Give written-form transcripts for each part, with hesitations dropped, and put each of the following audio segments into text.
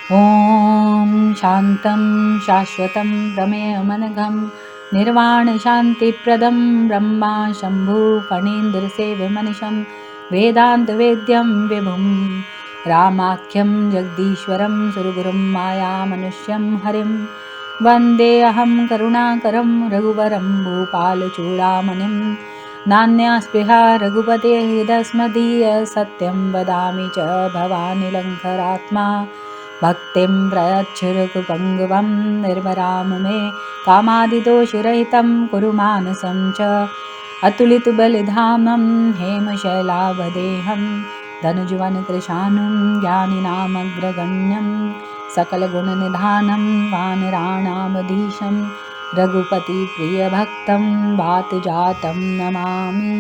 ॐ शान्तं शाश्वतं प्रमेयमनघं निर्वाणशान्तिप्रदं ब्रह्मा शम्भु फणीन्द्रसेव्यमनिशं वेदान्तवेद्यं विभुं रामाख्यं जगदीश्वरं सुरगुरुं मायामनुष्यं हरिं वन्देऽहं करुणाकरं रघुवरं भूपालचूडामणिं नान्यास्पृहा रघुपतेः दस्मदीय सत्यं वदामि च भवानि लङ्करात्मा भक्तिं प्रयच्छ रघुपङ्गवं निर्मराम मे कामादिदोषरहितं कुरु मानसं च अतुलितबलिधामं हेमशैलावदेहं धनुजवनकृशानुं ज्ञानिनामग्रगण्यं सकलगुणनिधानं वानराणामधीशं रघुपतिप्रियभक्तं वातजातं नमामि।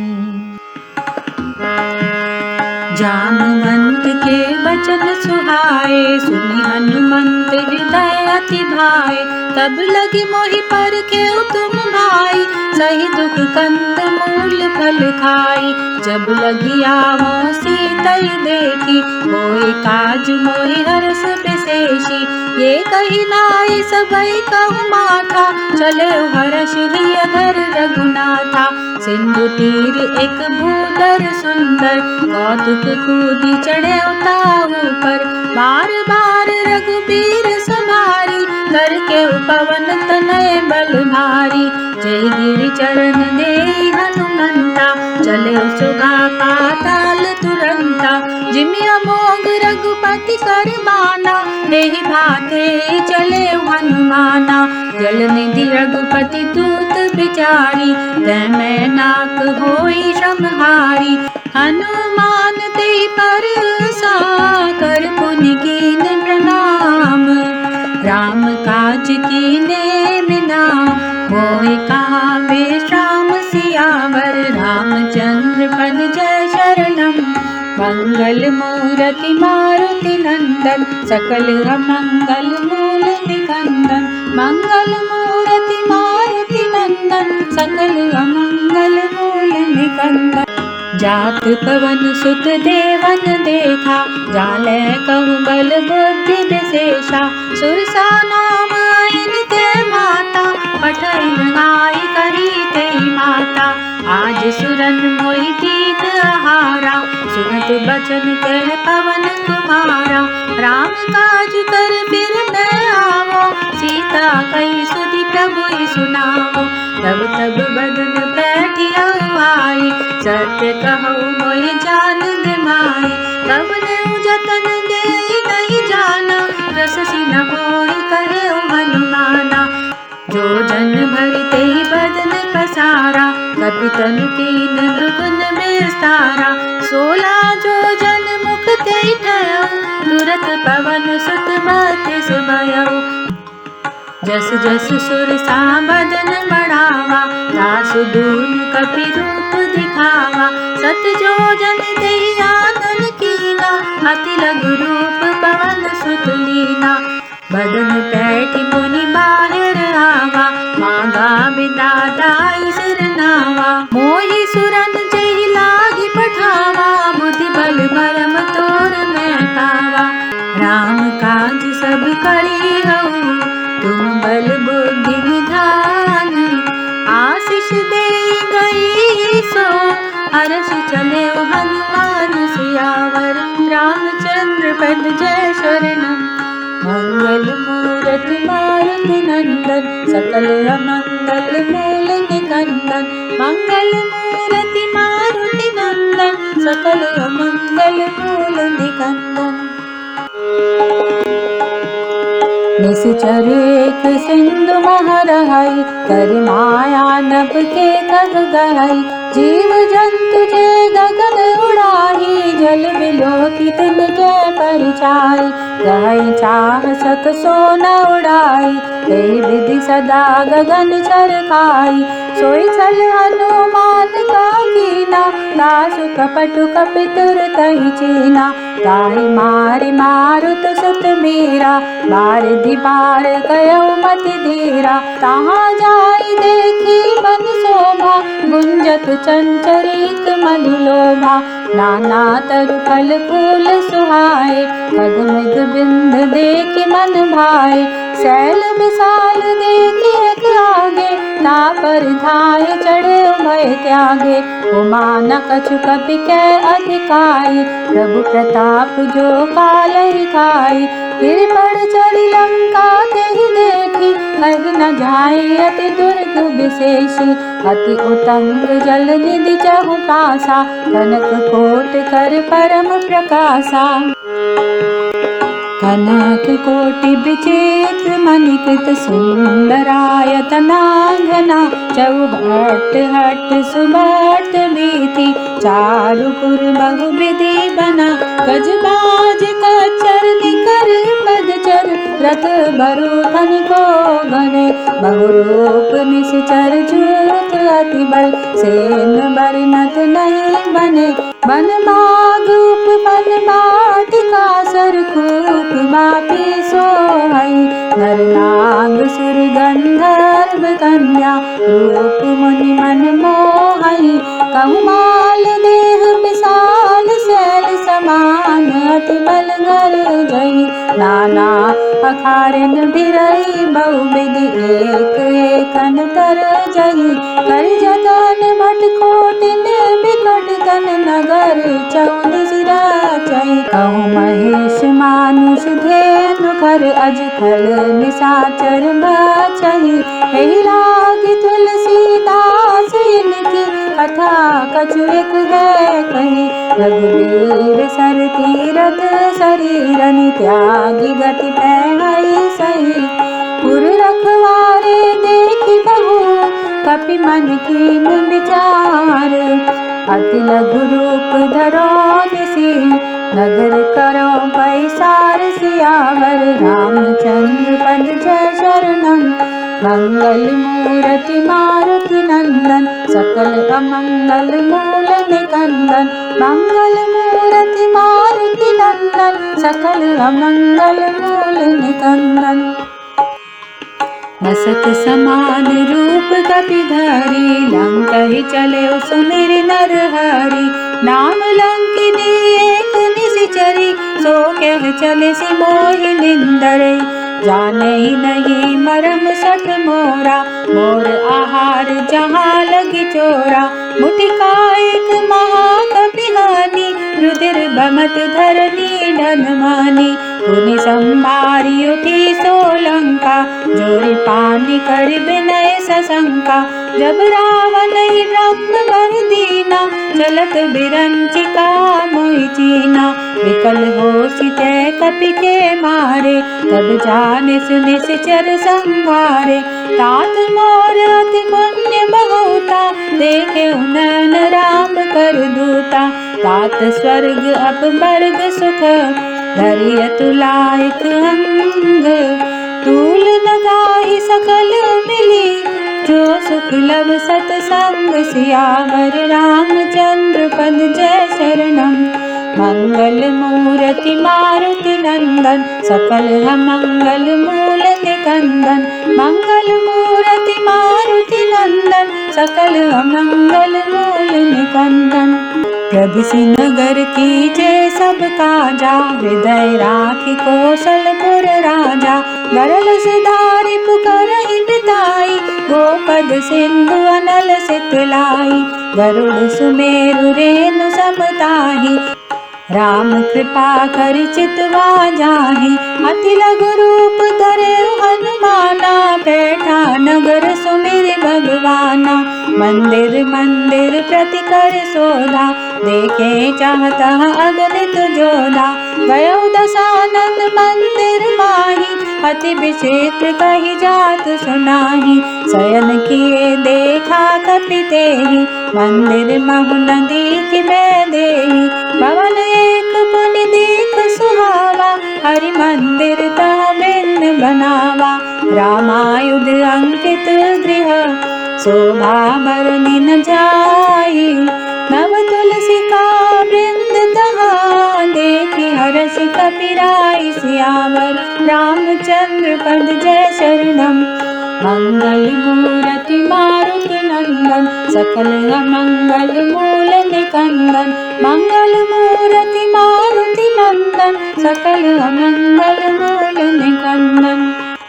जामवंत के वचन सुहाए, सुनि हनुमंत हृदय अति भाए। तब लगी मोहि परखेउ तुम भाई, सही दुख कंद मूल फल खाई। जब लगी आवो सीतई देखी, होए काज मोहि हरष विशेषी। ये कही नाई सबई कहु माथा, चले हरष हिय धर रघुनाथा। सिंधु तीर एक भूधर सुंदर, कौतुक कूदी चढ़े उताऊ पर। बार बार रघुबीर सवारी, करके पवन तनय बल भारी। जय गिरि चरण देई हनुमंता, चले सुगा पाताल तुरंता। जिमि अमोघ रघुपति कर बाना, देहि भाते चले हनुमाना। जल निधि रघुपति दूत बिचारी, तै मैं नाक होई श्रमहारी। हनुमान ते परसा, कर पुनि कीन प्रणाम। राम काज कीने बिना, होय कहा विश्राम सियावर। रामचंद्र पद जय शरणम, मंगल मूरति मारुति नंदन। सकल मंगल मूल निकंदन, मंगल मूरति मारुति नंदन। सकल मंगल मूल निकंदन। जात पवन सुत देवन देखा, जाले कहु बल बुद्धि विशेषा। सुरसा नाम इनके माता, पठन गाय करी तेई माता। आज सुरन मोहि दीन आहारा, सुनत बचन कह पवन कुमारा। राम काज कर फिर न आवो, सीता कही सुधि प्रभु सुनाओ। तब तब बदन बैठिया आई, सत्य कहूँ मोहि जान निमाई। तब ने जतन दे नहीं जाना, रससी न मोहि कहे हनुमाना। जो जन भरते ही बदन पसारा, कपि तनु कीन दुगुन विस्तारा। 16 जो जन मुख ते ठहु, तुरत पवन सुत बत्तीस भयउ। जस जस सुर सा बदन बढ़ावा, तासु दून कपि रूप दिखावा। सत जो जन ते आनन कीना, अति लघु रूप पवन सुत लीना। बदन पैठ मुनि बाहिर आवा, मांगा बिदाताई सिर नावा। मोहि सुरन जहि लागी पठावा, बुद्धि बल मरम तोर मैं पावा। राम काज सब करी हूँ, तुम बल बुद्धि निधान। आशीष दे गई सो, हरष चले हनुमान सियावर। रामचंद्र पद जय शरणम, मंगल मूरति मारुति नंदन। सकल मंगल मूल निकंदन, मंगल मूरति मारुति नंदन। सकल मंगल मूल निकंदन। निश्चर एक सिंधु महरहई, कर माया नभ के कग गहई। जीव जंतु जे गगन उड़ाही, जल बिलोकी तिनके परिचाई। गहई चाह सक सो न उड़ाई, तेहि विधि सदा गगन चरकाई। सोई छल हनुमान का कीना, दासु कपटु कपि तुरतहि चीना। ताहि मारि मारुत सुत मीरा, बारिधि पार गयउ मति धीरा। तहाँ जाई देखी मन शोभा, गुंजत चंचरीक मधुलोभा। नाना तरु फल फूल सुहाए, खग मृग बिंद देखि मन भाए। शैल विशाल देखि एक आगे, तापर धाय चढ़े उभय त्यागे। उमा न कछु कपि कै अधिकाई, प्रभु प्रताप जो कालहि खाई। गिरिपड़ चढ़ी लंका तेहि देखी, कहि न जाय अति दुर्ग विशेषी। अति उतंग जल निधि चहु पासा, कनक कोट कर परम प्रकाशा। कनक कोटि विचित्र मणिकृत सुंदरायतनांगना। चौहट हट सुबट बीथी, चारुपुर बहुविधि बना। गजबाज कचर निकर पदचर, रथ बरु धनिको गणे। बहुरूप निश्चर जूत अति बल, सेन बरनत नहीं बने। बन माग उपवन वाटिका, सर खूप बापी सोहई। नर नाग सुर गंधर्व कन्या, रूप मुनि मन मोहई। कहु माल देह विशाल, शैल समान अति बल गरजई। नाना अखारन भिरई, बहुविधि एक एकन तरजई। कर जतन भट कोटिन बिकट तन, नगर चौदिसि राचई। कहु महेश मानुष धेनु खर, अज खल निशाचर बचहि। एहि लागी तुलसीदास इनकी, कथा कछु एक है कही। रघुबीर सर तीरथ शरीरनि, त्यागी गति पैहै सही। पुर रखवारे देखि बहु, कपि मन कीन विचार। अति लघु रूप धरो निसी, नगर करो पैसार। सियावर रामचंद्र पद जय शरणम, मंगल मूर्ति मारुति नंदन। सकल अमंगल मूल निकंदन, मंगल मूर्ति मारुति नंदन। सकल अमंगल मूल निकंदन। असत समान रूप कपिधारी, लंकहि चले सुमिर नरहरि। नाम लंकिनी एक निशिचरी, सो कह चले सि मोहि निंदरई। जाने नहीं मरम सठ मोरा, मोर आहार जहाँ लगी चोरा। मुठिका एक महाकपिहानी, रुधिर बमत धरनी ढन मानी। पुनि संभारी उठी सोलंका, जोरि पानी कर विनय सशंका। जब रावण ब्रह्म बर दीना, चलत बिरंचिका मोहि चीना। विकल होसि तै कपि के मारे, तब जानिस निश्चर संहारे। तात मोर अति पुण्य बहुता, देखे नैन राम कर दूता। तात स्वर्ग अपवर्ग सुख, धरि अतुलायक अंग। तूल न गाहि सकल मिली, जो सुख लब सतसंग। सियावर रामचंद्र पद जय शरणम, मंगल मूर्ति मारुति नंदन। सकल मंगल मूल निकंदन, मंगल मूर्ति मारुति नंदन। सकल मंगल मूल निकंदन। प्रभु नगर कीजे सब काजा, हृदय राखी कौशलपुर राजा। गरल सिधारि पुकारहि बिताई, गोपद सिंधु अनल सितलाई। गरुड़ सुमेरु रेणु समताहि, राम कृपा करि चितवा जाहि। अति लघु रूप धरे हनुमाना, बैठा नगर सुमिरि भगवाना। मंदिर मंदिर प्रति कर सोधा, देखे चाहता अगणित जोधा। गयो दशानन मंदिर माही, अति विचित्र कही जात सुनाही। शयन किए देखा कपि तेहि, मंदिर महु न दीखि मैं देहि। भवन एक पुनि दीख सुहावा, हरि मंदिर तह बिन बनावा। रामायुध अंकित गृह, शोभा बरनि न जाई। नव तुलसी का वृंद तहा, देखि हर्षि कपिराई। सियावर रामचंद्र पद जय शरणम, मंगल मूर्ति मारुति नंदन सकल अमंगल मूल निकंदन। मंगल मूर्ति मारुति नंदन सकल अमंगल मूल निकंदन।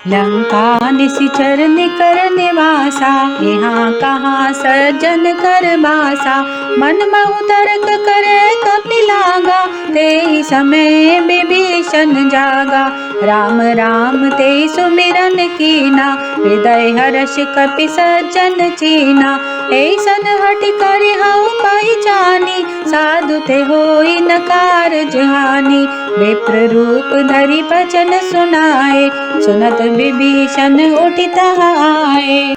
लंका निशिचर निकर निवासा यहाँ कहाँ सज्जन कर बासा। मन बहु तर्क करे कपिलागा ते समय विभीषण जागा। राम राम ते सुमिरन कीना हृदय हर्ष कपि सज्जन चीना। ऐसन हट कर हऊ पहचानी साधु ते होई न कारज हानि। विप्र रूप धरि बचन सुनाए सुनत विभीषण उठित आए।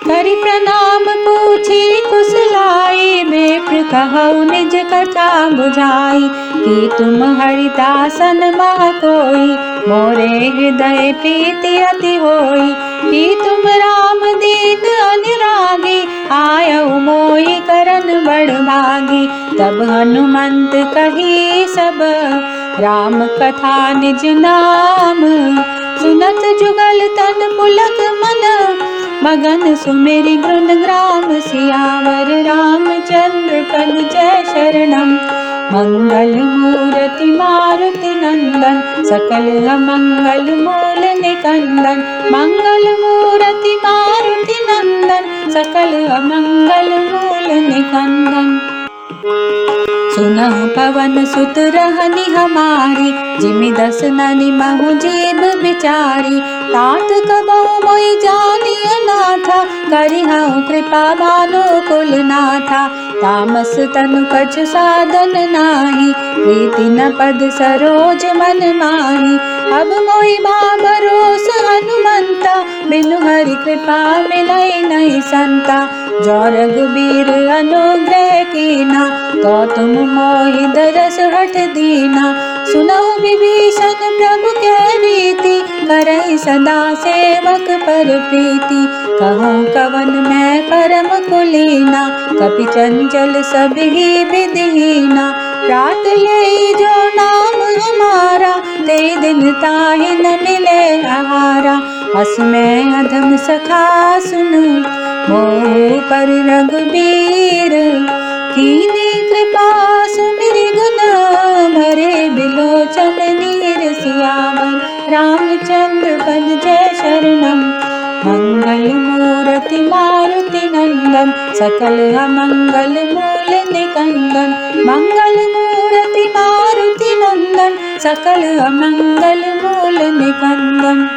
करि प्रणाम पूछी कुशलाई विप्र कहऊ निज कथा बुझाई। कि तुम हरिदासन मह कोई मोरे हृदय प्रीति अति होई। कि तुम राम दीन अनुरागी आयऊ मोहि करन बड़ भागी। तब हनुमंत कही सब राम कथा निज नाम। सुनत जुगल तन पुलक मन मगन सुमेरि गुण ग्राम। सियावर रामचंद्र पद जय शरणम। मंगल मूर्ति मारुति नंदन सकल अमंगल मूल निकंदन। मंगल मूर्ति मारुति नंदन सकल अमंगल मूल निकंदन। सुनहु पवन सुत रहनी हमारी जिमि दस ननि महु जीव बिचारी। तात कबहु मोहि जानिय नाथा करिहउ कृपा भानु कुल नाथा। तामस तनु कछु साधन नाही प्रीति न पद सरोज मन माही। अब मोहि भरोस हनुमंता बिनु हरि कृपा मिलै नहीं संता। जो रघुबीर अनुग्रह कीना तो तुम मोहि दरस हठ दीना। सुनहु विभीषण प्रभु के रीति करहि सदा सेवक पर प्रीति। कहूँ कवन मैं परम कुलीना कपि चंचल सबहि विधिहीना। रात ले जो नाम हमारा ते दिन ताहि न मिले आहारा। हस में अधम सखा सुनु मोह पर रघुबीर। कीनी कृपा सुमिरि गुण भरे बिलोचन नीर। सियावर रामचंद्र पद जय शरणम। मंगल मूर्ति मारुति नंदन सकल अमंगल मूल निकंदन। मंगल मूर्ति मारुति नंदन सकल अमंगल मूल निकंदन।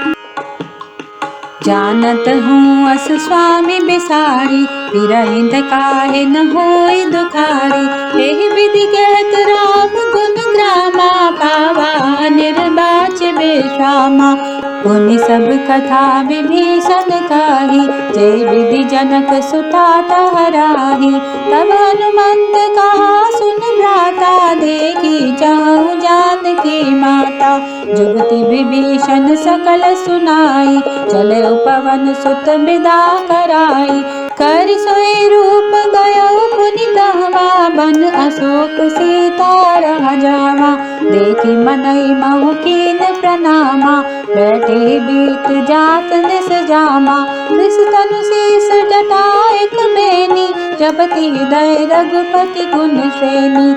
जानत हूँ अस स्वामी बिसारी बिरहिंद काहे न होई दुखारी। एहि विधि कहत राम गुण ग्रामा पावा निर्बाच बेश्रामा। पुनि सब कथा विभीषण कही जय विधि जनक सुता तहराही। तब हनुमंत कहा सुन भ्राता देखी जाऊँ जानकी माता। जुगति विभीषण सकल सुनाई चले पवन सुत विदा कराई। कर सोई रूप गयो पुनि दहवा बन अशोक सीता रह जावा। देखी मनई महु कीन प्रणामा बैठे बीत जात निस जामा। निस तनु शीस जटा एक बेनी जपति हृदय रघुपति गुण श्रेणी।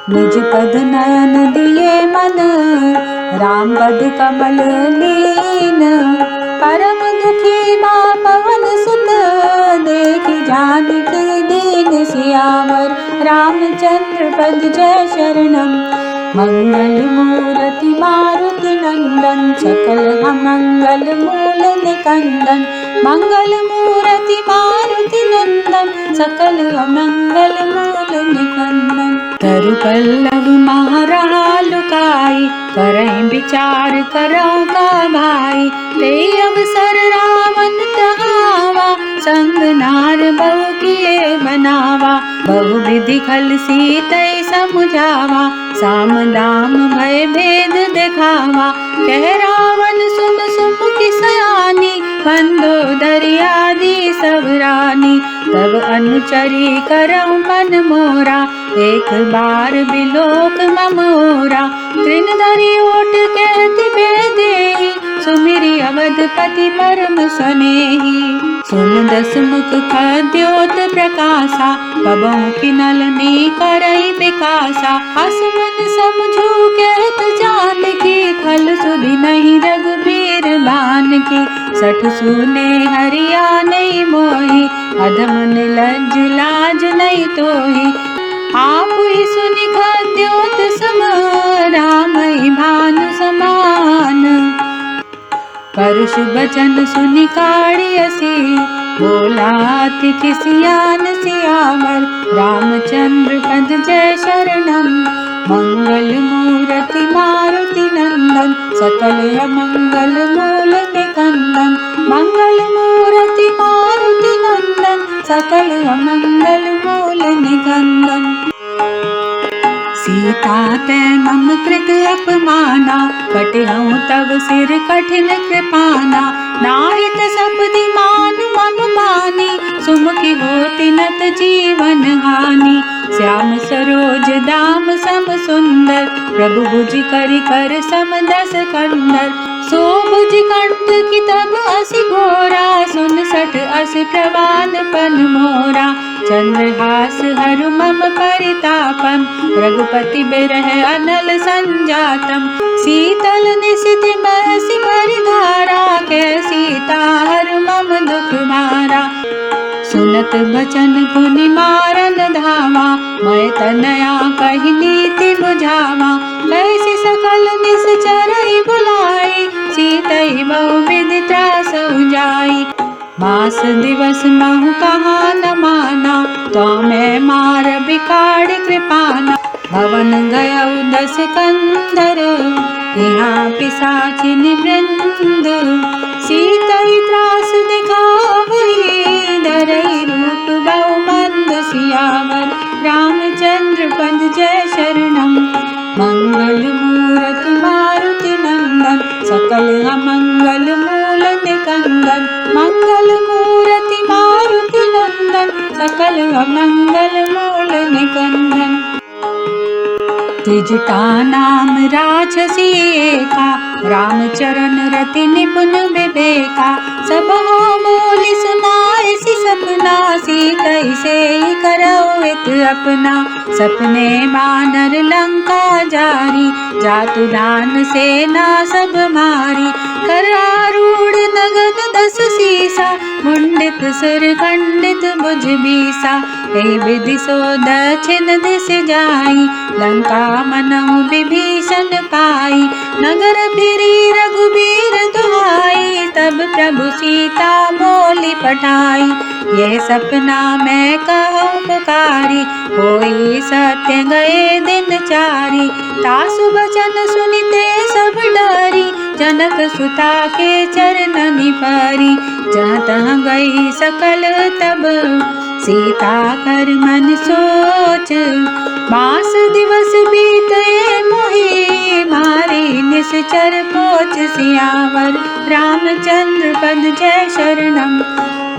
निज पद नयन दिए मन राम पद कमल लीन। परम दुखी बा पवन सुत देखि जानकी दीन। सियावर रामचंद्र पद जय शरणम। मंगल मूर्ति मारुति नंदन सकल अमंगल मूल निकंदन। मंगल मूर्ति मारुति नंदन सकल अमंगल मूल निकंदन। तरु पल्लव मारा लुकाई करहि विचार करौ का भाई। ते अवसर रावण तहावा संग नार बहु किए बनावा। बहु विधि खल सीतै समुझावा साम दाम भय भेद दिखावा। कह रावण सुन सुमुखी सयानी मंदोदरी आदि सब रानी। तब अनुचरी करौ मन मोरा एक बार बिलोक ममोरा। तृण धरि ओट कहति बेदेहि सुमिरि अवध रघुपति परम स्नेही। सुन दसमुख खद्योत प्रकाशा, कबहु किनल ने करई विकासा। असमन समझू कहत जान की, खल सुधि नहीं रघुबीर बान की। सठ सुने हरिया नहीं मोही, अधम निर्लज्ज लाज नहीं तोही। आप ही सुनि खद्योत सम, रामहि भानु समान। परुष बचन सुनि काढ़ियसी, बोला अति किसियान सियावर। रामचंद्र पद जय शरणम, मंगल मूर्ति मारुति नंदन। सकल अमंगल मूल निकंदन, मंगल मूर्ति मारुति नंदन। सकल अमंगल मूल निकंदन। सीता ते मम कृत अपमाना, कटहूँ तब सिर कठिन कृपाना। नाहित सपदि मान मम मानी, सुमुखी होति नत जीवन हानि। श्याम सरोज दाम सम सुंदर, प्रभु भुज करि कर सम दस कंदर। सो भुज कंठ की तब असि घोरा, सुन सठ अस प्रवाद पन मोरा। चंद्रहास हरु मम परितापम, रघुपति बिरह अनल संजातम। शीतल निशिति बरसि परिधारा, कै सीता हरु मम दुख भारा। सुनत बचन पुनि मारन धावा, मैं तनया कहि नीति बुझावा। कैसी सकल निश्चरई बुलाई, सीतई बहु विधि त्रास उजाई। मास दिवस महु कहाँ न माना, तो मैं मार बिकाड़ कृपाना। भवन गयउ दस कंदर, यहाँ पिशाचिनि वृंद। सीतई त्रास दिखावही, धरई रूप बहु मंद सियावर। रामचंद्र पद जय शरणम, मंगल मूर्ति मारुति नंदन। सकल अमंगल मूल निकंदन, मंगल मूर्ति मारुति नंदन। सकल अमंगल मूल निकंदन। त्रिजटा नाम राक्षसी एका, रामचरण रति निपुण विवेका। सबहो बोली सुनाइसी सपना, सीतई सेई करौ हित अपना। सपने बानर लंका जारी, जातु दान सेना सब मारी। करारूढ़ नगद दस सीसा, मुंडित सिर खंडित भुज बीसा। हे विधि सो दक्षिण दिस जाई, लंका मनहु विभीषण पाई। नगर फिरी रघुबीर दुहाई, तब प्रभु सीता बोली पठाई। यह सपना मैं कहूँ पुकारी, होई सत्य गए दिन चारी। तासु बचन सुनिते सब डरी, जनक सुता के चरणनि परी। जहाँ तहाँ गई सकल तब, सीता कर मन सोच। मास दिवस बीते मोहि, मारी निश्चर पोच सियावर। रामचंद्र पद जय शरणम,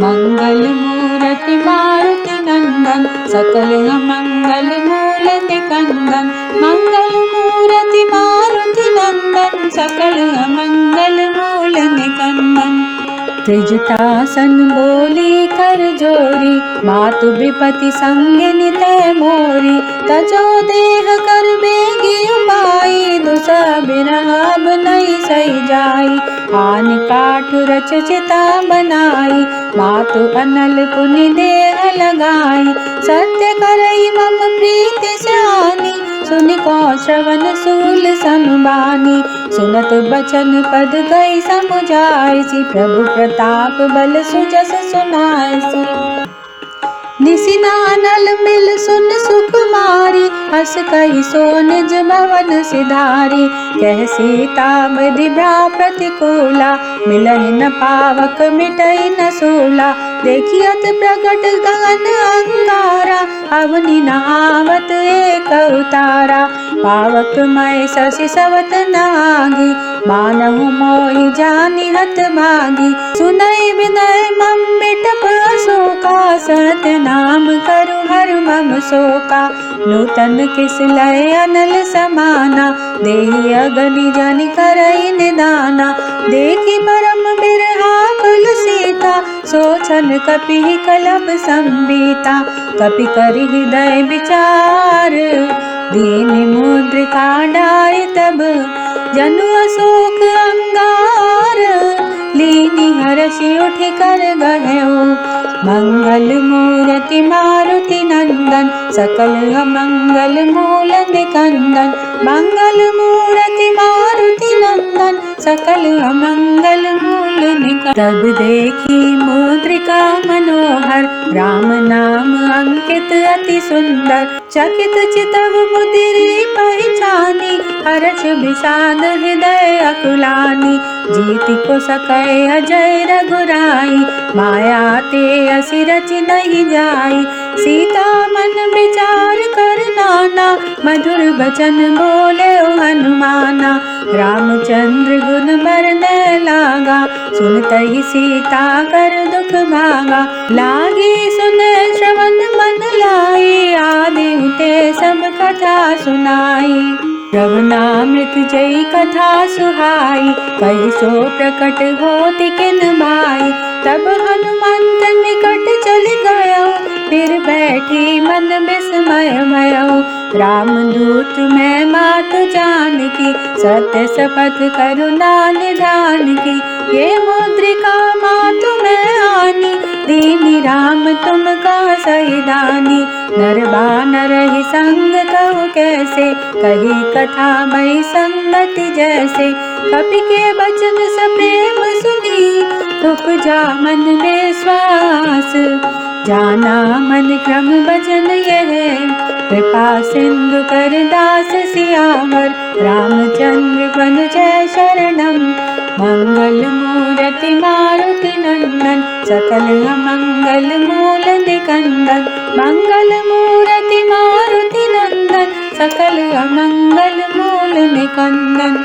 मंगल मूर्ति मारुति नंदन। सकल अमंगल मूल निकंदन, मंगल मूर्ति मारुति नंदन। सकल अमंगल मूल निकंदन। त्रिजटासन बोली कर जोरी, मातु विपति संगिनी तै मोरी। तजो देह कर बेगी उपाई, दुसह बिरह अब नहीं सही जाई। आन काठ रच चिता बनाई, मातु अनल पुनि देह लगाई। सत्य करई मम प्रीति सयानी, सुनि को श्रवण सूल सनुबानी। सुनत बचन पद गई समुझाइसी, प्रभु प्रताप बल सुजस सुनाइसी। निसिनानल मिल सुन सुकुमारी, हस कहि सो निज भवन सिधारी। कह सीता बधि भ्रा प्रतिकूला, मिलहि न पावक मिटई न सूला। देखियत प्रगट गगन अंगारा, अवनि न आवत एक उतारा। पावक मय शशि सवत नागी, मानहु मोहि जानि हत भागी। सुनई विनय मम मिटप अशोका, सत्य नाम करु हर मम शोका। नूतन किस लय अनल समाना, देहि अगनि जनि करई निदाना। देखि परम बिर सोचन कपि कलप संबीता, कपि करि हृदय विचार। दीन मुद्रिका डारि तब जनु अशोक अंगार। लीनी हर्षि उठि कर गहयो, मंगल मूर्ति मारुति नंदन, सकल अमंगल मूल निकंदन। मंगल मूर्ति मारुति नंदन, सकल अमंगल मूल निकंदन। तब देखी मुद्रिका मनोहर, राम नाम अंकित अति सुंदर। चकित चितव मुदिरि पहचानी, हर्ष विषाद हृदय अकुलानी। जीति को सकै अजय रघुराई, माया ते असि रचि नहीं जाई। सीता मन विचार कर नाना, मधुर बचन बोले हनुमाना। रामचंद्र गुण बरनै लागा, सुनतहि सीता कर दुख भागा। लागी सुनै श्रवण मन लाई, आदि ते सब कथा सुनाई। रघुनामृत जय कथा सुहाई, कहि सो प्रकट होति किन भाई। तब हनुमंत निकट चल गयो, फिर बैठी मन विस्मय भयो। रामदूत मैं मातु जानकी, सत्य शपथ करुणा निधान की। ये मुद्रिका मातु मैं आनी, दीनी राम तुम का सही दानी। नर बानर ही संग कहु कैसे, कही कथा मई संगति जैसे। कपि के बचन सप्रेम सुनी, उपजा मन में श्वास। जाना मन क्रम बचन यह, कृपा सिंधु कर दास सियावर। रामचंद्र बन जय शरणम, मंगल मूर्ति मारुति नंदन, सकल अमंगल मूल निकंदन। मंगल मूर्ति मारुति नंदन, सकल अमंगल मूल निकंदन।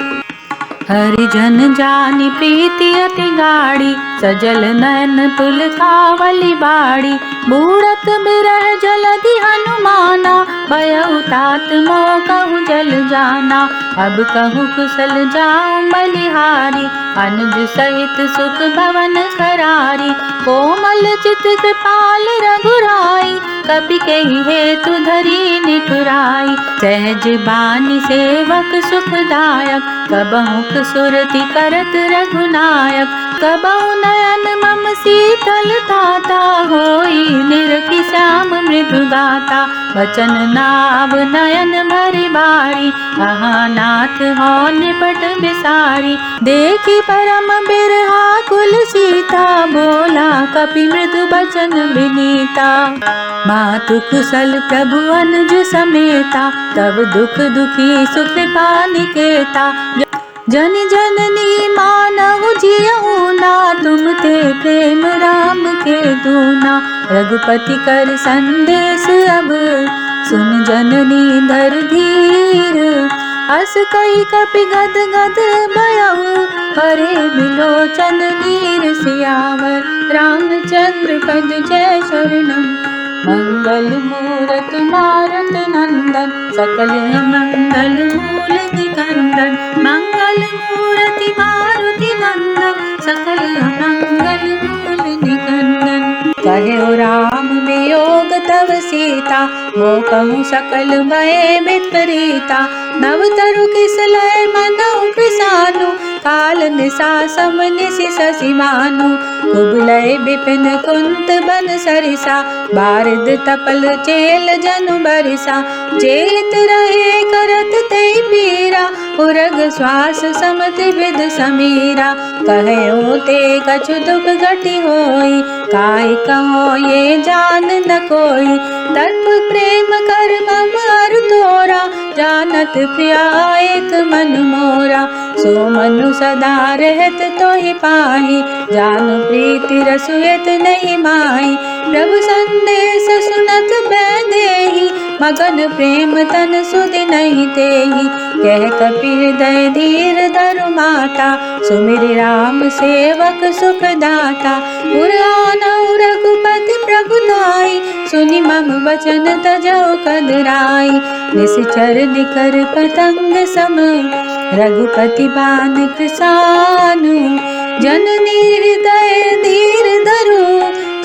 हरिजन जानि प्रीति अति गाढ़ी, सजल नयन पुलकावली बाड़ी। बूढ़त बिरह जलधि हनुमाना, भयउ तात मोह कहूँ जल जाना। अब कहूँ कुशल जाऊँ बलिहारी, अनुज सहित सुख भवन करारी। कोमल चित कृपाल रघुराई, कपि केहि हेतु धरी निठुराई। सहज बानी सेवक सुखदायक, कबहुँ सुरति करत रघुनायक। कबहु नयन मम शीतल ताता, होई निरखि श्याम मृदु गाता। बचन नाव नयन भरि बारी, अहाँ नाथ हो निपट बिसारी। देखी परम बिरहा कुल सीता, बोला कपि मृदु बचन विनीता। मातु कुशल प्रभु अनुज समेता, तब दुख दुखी सुकृपा निकेता। जन जननी मानहु जियहु ना, तुम ते प्रेम राम के दूना। रघुपति कर संदेश अब, सुन जननी धर धीर। हस कहि कपि गद गद भयहु, हरे बिलोचन नीर सियावर। रामचंद्र पद जय शरणम, मंगल मूरत मारुत नंदन, सकल मंगल मूल निकंदन। मंगल मूर्ति मारुति नंदन, सकल मंगल मूल निकंदन। कहो राम वियोग तव सीता, वो कहूँ सकल भय विपरीता। नव तरु किसलय मनहु कृसानु, काल निशा सम निशि शशि भानु। कुबलय विपिन कुंत बन सरिसा, बारिद तपल चेल जनु बरिसा। जेत रहे करत ते पीरा, उरग श्वास समति विद समीरा। कहो ते कछु दुख घटी होई, काय कहो ये जान न कोई। तत्व प्रेम कर मम अरु तोरा, जानत प्रिया एक मन मोरा। सो मनु सदा रहत तोहि पाहि, जानु प्रीति रसुयत नहीं माही। प्रभु संदेश सुनत बैदेहि, मगन प्रेम तन सुधि नहीं तेहि। कह कपि हृदय धीर धरु माता, सुमिरि राम सेवक सुख दाता। पुराणउ रघुपति प्रभुदाई, सुनि मम वचन तजौ कदराई। निश्चर निकर पतंग सम, रघुपति बान कृसानु। जननी हृदय धीर धरु,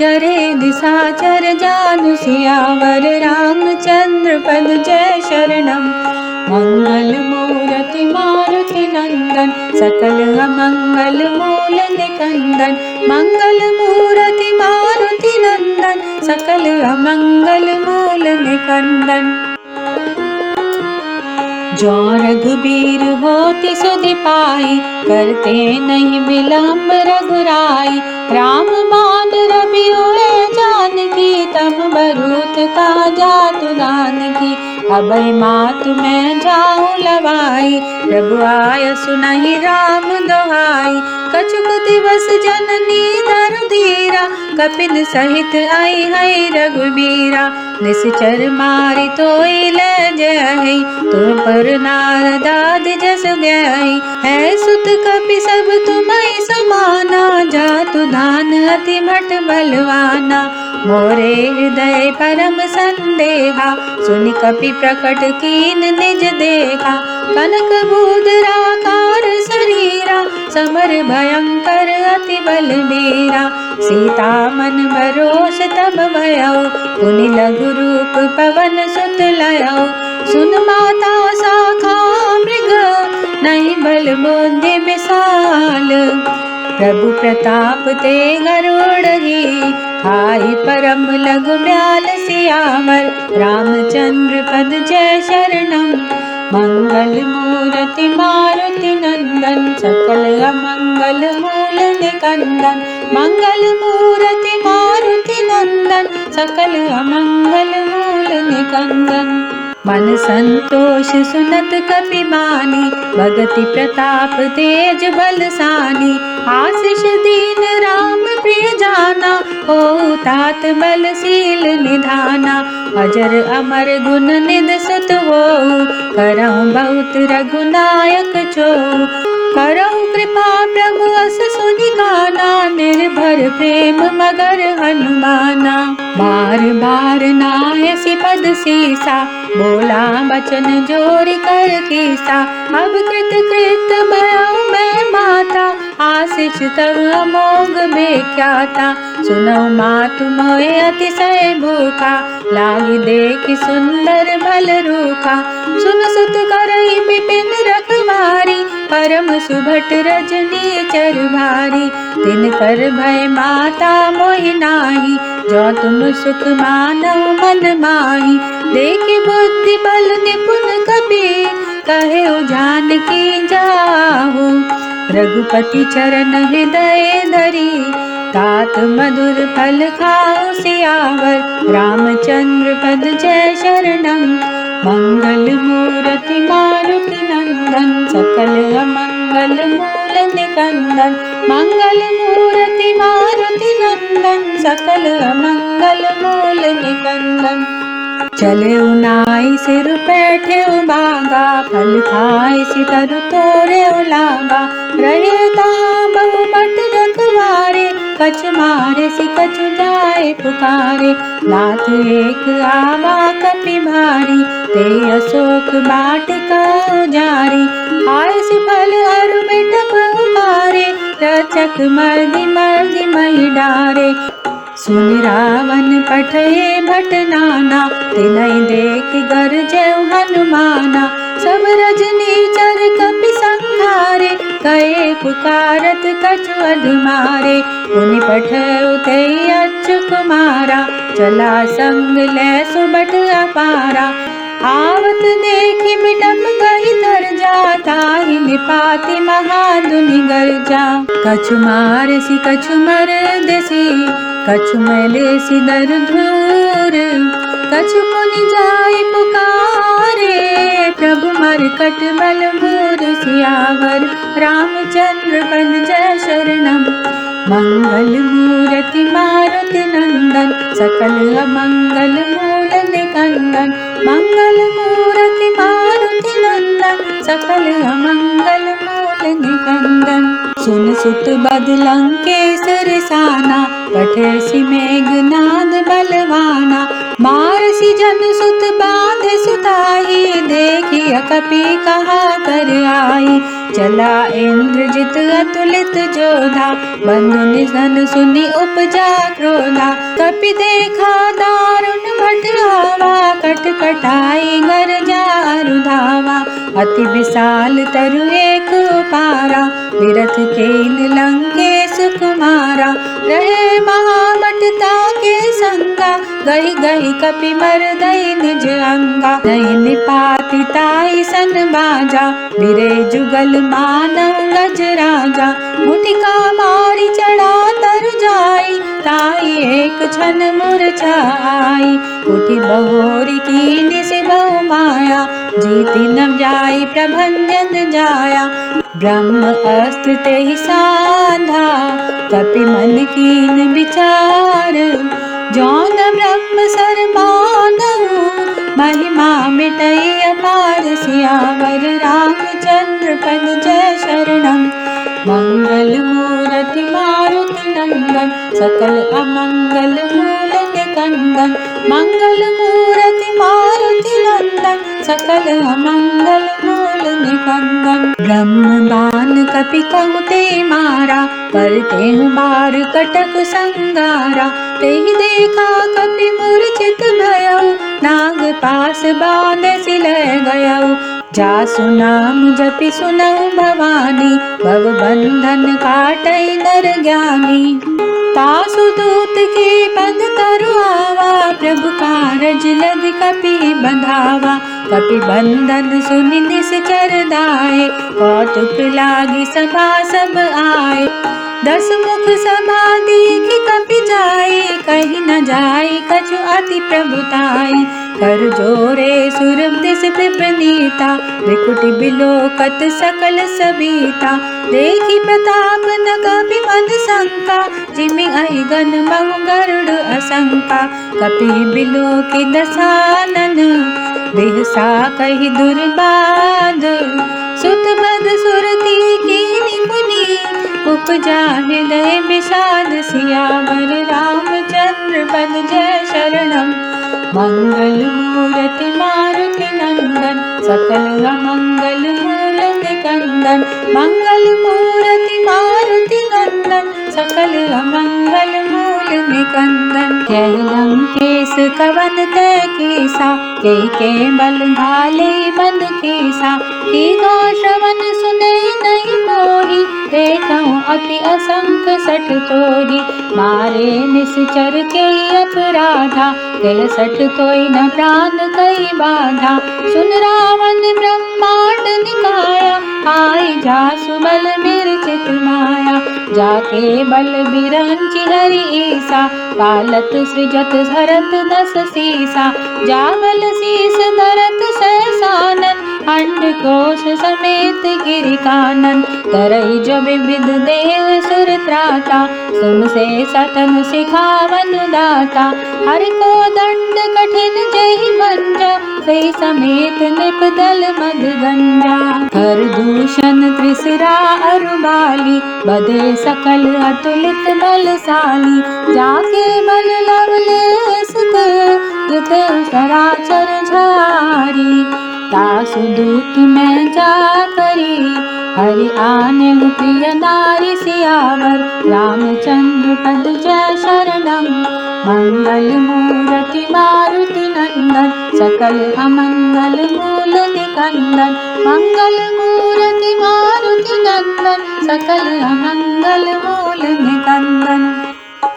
जरे निशाचर जानु सियावर रामचंद्र पद जय शरणम। मंगल मूर्ति मारुति नंदन सकल अमंगल मूल निकंदन। मंगल मूर्ति मारुति नंदन सकल अमंगल मूल निकंदन। जो रघुबीर होति सुधि पाई करते नहीं विलम्ब रघुराई। राम मान रबियोए जानकी तब बरूत काजा तुदानकी। अभय मातु मैं जाऊं लवाई प्रभु आय सुनहि राम दोहाई। कछुक दिवस जननी धरु धीरा कपिन सहित आई है रघुबीरा। निश्चर मारि तोई ले जय तुम पर नारदाद जस गई। है सुत कपि सब तुम्हें समाना जातु दान अति भट बलवाना। मोरे हृदय परम संदेहा सुनि कपि प्रकट कीन निज देखा। कनक बूदराकार शरीरा समर भयंकर अति बलबीरा। सीता मन भरोस तब भयउ पुनि लघु रूप पवन सुत लयउ। सुन माता शाखा मृग नहीं बल बुद्धि विशाल। प्रभु प्रताप ते गरुड़हि खाई परम लघु ब्याल सियावर। रामचंद्र पद जय शरणम। मंगल मूर्ति मारुति नंदन सकल अमंगल मूल निकंदन। मंगल मूर्ति मारुति नंदन सकल अमंगल मूल निकंदन। मन संतोष सुनत कपि मानी भगति प्रताप तेज बलसानी। आशीष दीन राम प्रिय जाना हो तात बलशील निधाना। अजर अमर गुण निध सुत हो करहु बहुत रघुनायक चो। करहु कृपा प्रभु अस सुनि गाना निर्भर प्रेम मगर हनुमाना। बार बार नायसी पद सीसा बोला बचन जोरी कर कीसा। अब कृत कृत भयउ मैं माता आशीष तब अमोघ बेख्याता। सुनौ मातु मोए अतिशय भूखा लागी देखि सुंदर भल रूखा। सुन सुत करई विपिन रखवारी परम सुभट रजनी चर भारी। तिन कर भय माता मोहि नाही जो तुम सुख मानव मन माही। देखि बुद्धि बल निपुण कपि कहे जानकी जाहु। रघुपति चरण हृदय धरी तात मधुर फल खाओ सियावर। रामचंद्र पद जय शरणम। मंगल मूर्ति मारुति नंदन सकल अमंगल मूल निकंदन। मंगल मूर्ति मारुति नंदन सकल अमंगल मूल निकंदन। चले नाई सिर बैठे बागा फल खाए सितर तोरे लागा। रहे बहु बट रखवारे कछ मारे सि कछ जाए पुकारे। नाथ एक आवा कपि भारी ते अशोक बाटिका जारी। आय सि फल अरु बिटप उपारे रचक मर्दि मर्दि मही डारे। सुनि रावण पठये भट नाना तिनहि देखि गरजउ हनुमाना। सब रजनी चर कपि संहारे कहे पुकारत कछु अधमारे। पुनि पठयउ तेहि अच्यु कुमारा चला संग लै सुबट अपारा। आवत देखि बिटप गहि तर जा ताहि निपाति महाधुनि गर्जा। कछु मार सि कछु मर देसी कछु मैले सिदर धूर। कछु पुनि जाय पुकारे प्रभु मरकट बल भूर सियावर। रामचंद्र पद जय शरणम। मंगल मूर्ति मारुति नंदन सकल अमंगल मूल निकंदन। मंगल मूर्ति मारुति नंदन सकल अमंगल मूल निकंदन। सुन सुत बद लंकेश्वर साना पठे सि मेघनाद बलवाना। मारसि जन सुत बांध सुताई देखिय कपि कहा कर आई। चला इंद्रजित अतुलित जोधा, बंधु निधन सुनी उपजा क्रोधा। कपि देखा दारुण भट आवा, कट कटाई गरजा रुधावा। अति विशाल तरु एक पारा, विरथ केन लंकेश कुमारा। रहे महाबटता के संगा, गही गही कपि मर दई निज अंगा। दई निपाति ताई सन बाजा, बिरे जुगल मानव गज राजा। मुटिका मारी चढ़ा तर जाई, ताई एक छन मूर्छाई। उठी बहोरी कीन से बहु माया, जीति न जाई प्रभंजन जाया। ब्रह्म अस्त्र तेहि साधा, कपि मन कीन विचार। जौन ब्रह्म सर मानहु, महिमा मिटई अपार। सियावर रामचंद्र पद जय शरणम। मंगल मूरति मारुति नंदन, सकल अमंगल मूल निकंदन। मंगल मूरति मारुति नंदन, सकल अमंगल मूल निकंदन। ब्रह्म बान कपि कहु ते मारा, पर तेहु बार कटक संगारा। तेहि देखा कपि मूर्छित भयउ, नाग पास बांध सिलय गयउ। जासु नाम जपि सुनउ भवानी, भव बंधन काटइ नर ज्ञानी। तासु दूत के पद तरु आवा, प्रभु कारज लग कपि बंधावा। कपि बंधन सुनि निश्चर दाए, कौतुक लागी सभा सब आए। दस मुख सभा देखि कपि जाए, कहीं न जाए कछु अति प्रभुताई। कर जोरे सुर दिस विप्रनीता, विकुटि बिलोकत सकल सबीता। देखि प्रताप न कपि मन शंका, जिमि अहि गण महु गरुड़ असंका। कपि बिलोकि दसानन, बिहसा कहि दुर्बाद। सुत बद सुरती कीनि पुनि, उपजा हृदय विषाद। सियावर रामचंद्र पद जय शरणम। मंगल मूरति मारुति नंदन, सकल अमंगल मूल निकंदन। मंगल मूरति मारुति नंदन, सकल अमंगल मूल निकंदन। कह लंकेश कवन तै कीसा, के बल भाले बन केसा। की गो श्रवण सुने नहीं मोही, देखऊं अति असंख्य सठ तोही। मारे निश्चर के अपराधा, कह सठ तोई न प्राण कई बाधा। सुन रावण ब्रह्मांड निकाया, आई जासु बल बिरचित माया। जाके बल बिरंचि हरि ईसा, पालत सृजत धरत दस सीसा। जाबल शीस धरत सहसानन, अंड कोश समेत गिरि कानन। करई जो विविध देव सुर त्राता, सुन से सतन सिखावन दाता। हर को दंड कठिन जहि भंजा, से समेत निप दल मद गंजा। हर दूषण त्रिसरा अरुबाली, बधे सकल अतुलित बलशाली। जाके बल लवलेश ते, जिते सराचर झारी। तासु दूत में जा करी, हरि आने प्रिय नारी। सियावर रामचंद्र पद जय शरणम। मंगल मूरति मारुति नंदन, सकल अमंगल मूल निकंदन। मंगल मूरति मारुति नंदन, सकल अमंगल मूल निकंदन।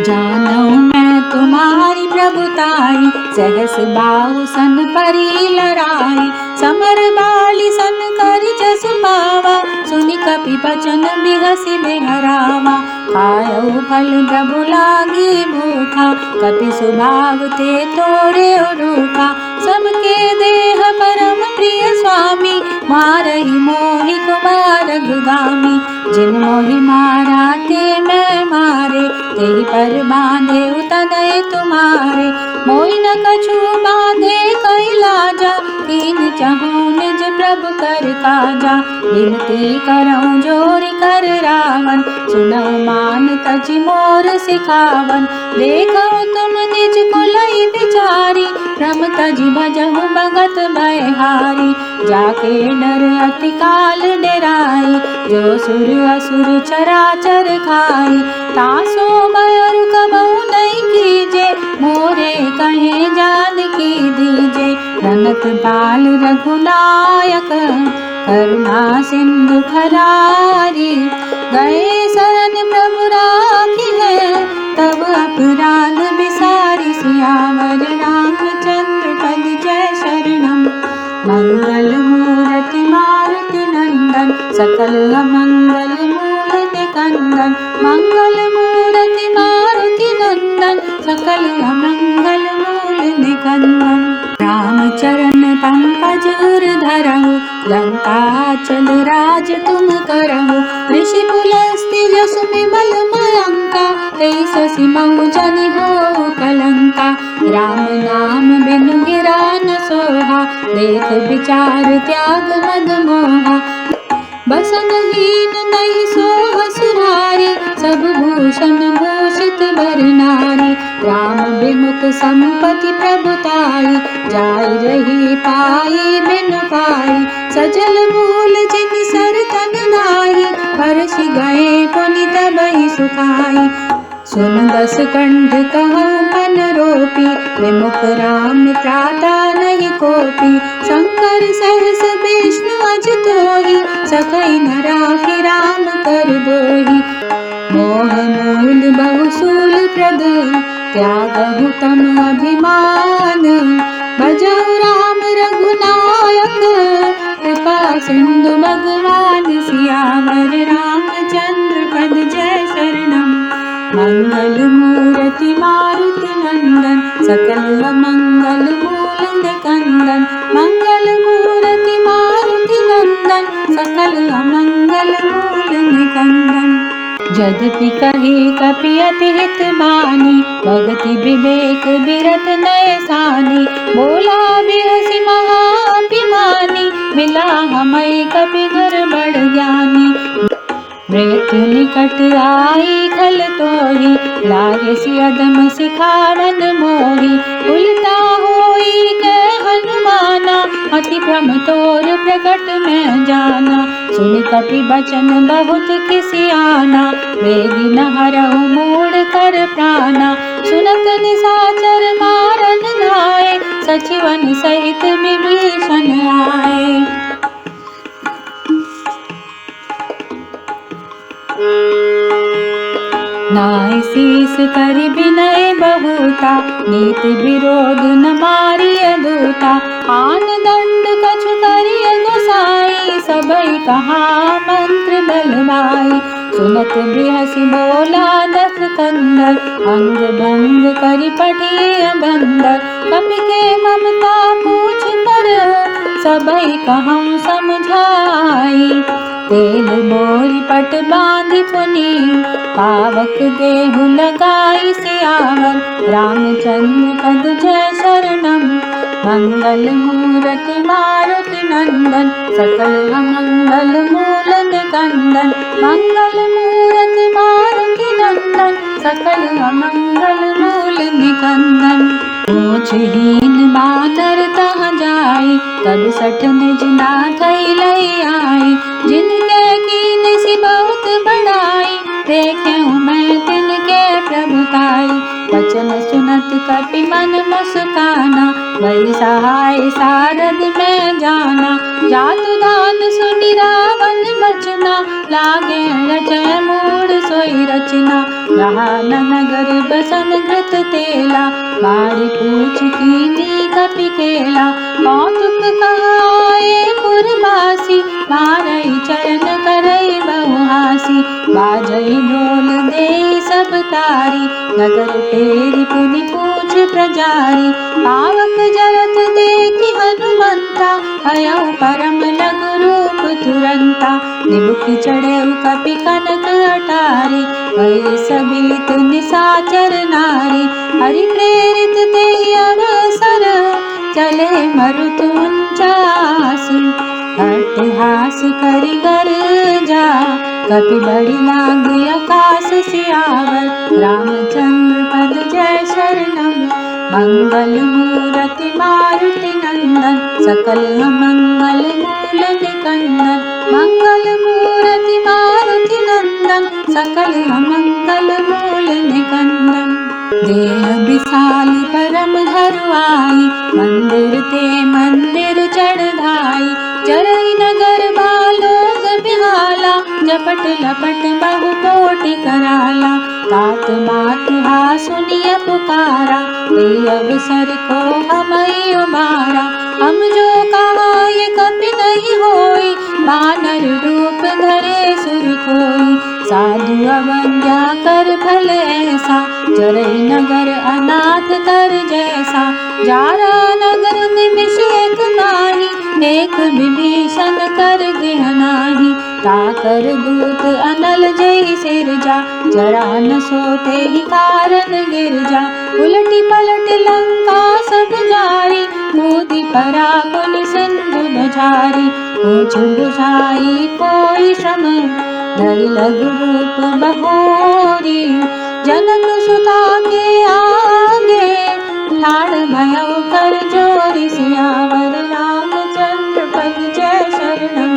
जानऊ मैं तुम्हारी प्रभुताई, सहस बाहु सन परी लड़ाई। समर बाली सन कर जस पावा, सुनि कपि बचन बिहसि बिहरावा। खायऊ फल प्रभु लागी भूखा, कपि स्वभाव ते तोरे रूखा। सबके देह परम प्रिय स्वामी, मारहि मोहि कुमार गामी। जिन मोहि मारा ते मैं मारे, तेहि पर बांधे उतनय तुम्हारे। मोहि न कछु बांधे कई लाजा, कीन चहूँ निज प्रभु कर काजा। विनती करऊँ जोरि कर रावण, शरणम। सुनहु मान तज मोर सिखावन, देखो तुम निज कुलई विचारी। भ्रम तज भजहु भगत भयहारी, जाके डर अति काल डराई। जो सुर असुर चराचर खाई, तासो मयूर कबहु नहीं कीजे। मोरे कहे जानकी दीजे, रनत बाल रघुनायक करुणा सिंधु खरारी। गए शरण प्रभु राखी है, तब अपराध विसारी। सियावर रामचंद्र पद जय शरणम। मंगल मूर्ति मारुति नंदन, सकल अमंगल मूल निकंदन। मंगल मूर्ति मारुति नंदन, सकल अमंगल मूल निकंदन। रामचरण पंकज उर धरहु, लंकाचल राज तुम करहु। ऋषि पुलस्त्य जसु विमल मयंका, तेई ससि मऊ जनि हो कलंका। राम नाम बिनु गिरा न सोहा, देख विचार त्याग मद मोहा। बसनहीन नहीं सोह सुरारी, सब भूषण भूषित बर नारी। राम विमुख संपत्ति प्रभुताई, जाय रही पाई बिनु पाई। सजल मूल जिन सर तन नाही, हर्षि गए पुनि तबहि सुखाई। सुन बस कंठ कहूँ मन रोपी, विमुख राम त्राता नहीं कोपी। शंकर सहस विष्णु अजित होहि, सखई न राखि राम कर दोहि। मोह मूल बहुसूल प्रद, त्यागहु तम अभिमान। भजहु राम रघुनायक, कृपा सिंधु भगवान। सियावर रामचंद्र पद जय शरणम। मंगल मूर्ति मारुति नंदन, सकल मंगल मूल निकंदन। मंगल मूर्ति मारुति नंदन, सकल अमंगल मूल निकंदन। यद्यपि कहे कपि अति हित बानी, भगति विवेक बिरत नय सानी। बोला बिहसि महाभिमानी, मिला हमै कपि गुर बड़ ज्ञानी। मृत्यु निकट आई खल तोहि, लागे सि अदम सिखावन मोहि। उलटा होई के हनुमाना, अति भ्रम तोर प्रकट में जाना। सुनि कपि बचन बहुत किसियाना, वेगी न हरहु मूढ़ कर प्राणा। सुनत निशाचर मारन धाये, सचिवन सहित विभीषण आए। नाय शीस करि विनय बहुता, नीति विरोध न मारिय दूता। आन दंड कछु करिय गोसाई, सबई कहा मंत्र बलवाई। सुनत बिहसि बोला दस कंदर, अंग भंग करि पठिय बंदर। कपि के ममता पूछ कर, सबई कहूँ समझाई। तेल बोरी पट बांधि पुनि, पावक देहु लगाई। सियावर रामचंद्र पद जय शरणम। मंगल मूर्ति मारुति नंदन, सकल अमंगल मूल निकंदन। मंगल मूर्ति मारुति नंदन, सकल अमंगल मूल निकंदन। पूछहीन बानर तह जाई, तब सठ निज नाथई लई आई। जिनके कीन सि बहुत बड़ाई, देखें मैं तिनके प्रभुताई। वचन सुनत कपि मन मुस्काना, वही सहाय सारद में जाना। जातु दान सुनि रावण बचना, लागे रचय मूढ़ सोई रचना। रहा न नगर बसन घृत तेला, बारी पूछ कीनी कपि केला। कौतुक कहाए पुरवासी, मारई चरण करई बहुहासी। बाजई ढोल देई सब तारी, नगर फेरी पुनि पूछ प्रजारी। पावक जरत देखि हनुमंता, भयउ परम लघु रूप तुरंता। निबुखि चढ़ेउ कपि कनक अटारी, भय सबीत निशाचर नारी। हरि प्रेरित तेहि अवसर, चले मरुत उन्चास। अट्टहास करि गर्जा, कपि बड़ी लागी आकाश सियावर, रामचंद्र पद जय शरणम। मंगल मूरति मारुति नंदन, सकल मंगल मूल निकंदन। मंगल मूरति मारुति नंदन, सकल मंगल मूल निकंदन। देह विशाल परम धरुआई, मंदिर ते मंदिर चढ़ाई। चरई नगर बालोग बिहाला, जपट लपट बहु कोटि कराला। तात मातु हा सुनिय पुकारा, दे अवसर को हमई उबारा। हम जो कहा ये कभी नहीं होई, बानर रूप धरे सुर कोई। साधु अवज्ञा कर भल ऐसा, चरई नगर अनाथ कर जैसा। जारा नगर निमिष एक नाही, नेक विभीषण कर गेह नाही। ताकर दूत अनल जय सिरजा, जरा न सोते ही कारण गिरजा। उलटी पलट लंका सब जारी, कूदी परा पुनि सिंधु बजारी। पूछ बुझाई कोई श्रम, धरि लघु रूप बहोरी। जनक सुता के आगे, ठाड़ भयउ कर जोरी। सियावर रामचंद्र पद जय शरणम।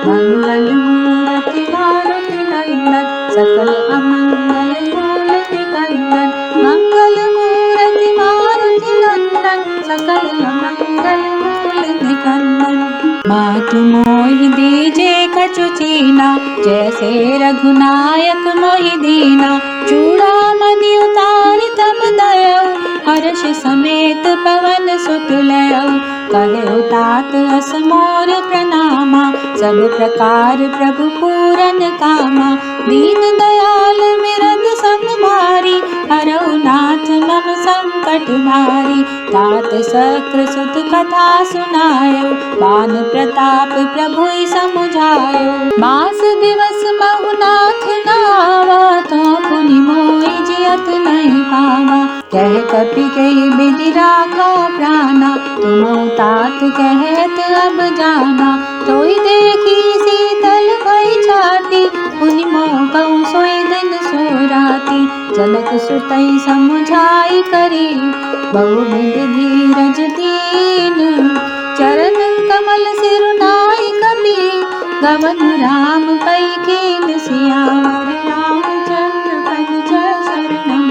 मंगल मूरति मारुति नंदन, सकल अमंगल मूल निकंदन। मंगल मूरति मारुति नंदन, सकल अमंगल मूल निकंदन। मातु मोहि दीजे कछु चीना, जैसे रघुनायक मोहि दीना। चूड़ामणि उतारि तब दयौ, हर्ष समेत पवन सुत लयौ। कहे तात अस मोर प्रणामा, सब प्रकार प्रभु पूरन कामा। दीन दयाल मिरद सम भारी, हरऊ नाथ मम संकट भारी। तात सक्र सुत कथा सुनायो, बान प्रताप प्रभु समुझायो। मास दिवस महु नाथ नावा, तो पुनि मोहि जियत नहीं पावा। कह कपि कही विधि राखा प्राणा, तुम तात कहत अब जाना। तोई देखी शीतल भई छाती, पुनि मोह कहूँ सोई दिन सो राती। जनक सुतई समुझाई करी, बहुविध धीरज दीन। चरण कमल सिरुनाई कपि, गवन राम पै कीन। सियावर रामचंद्र पद जय शरणम।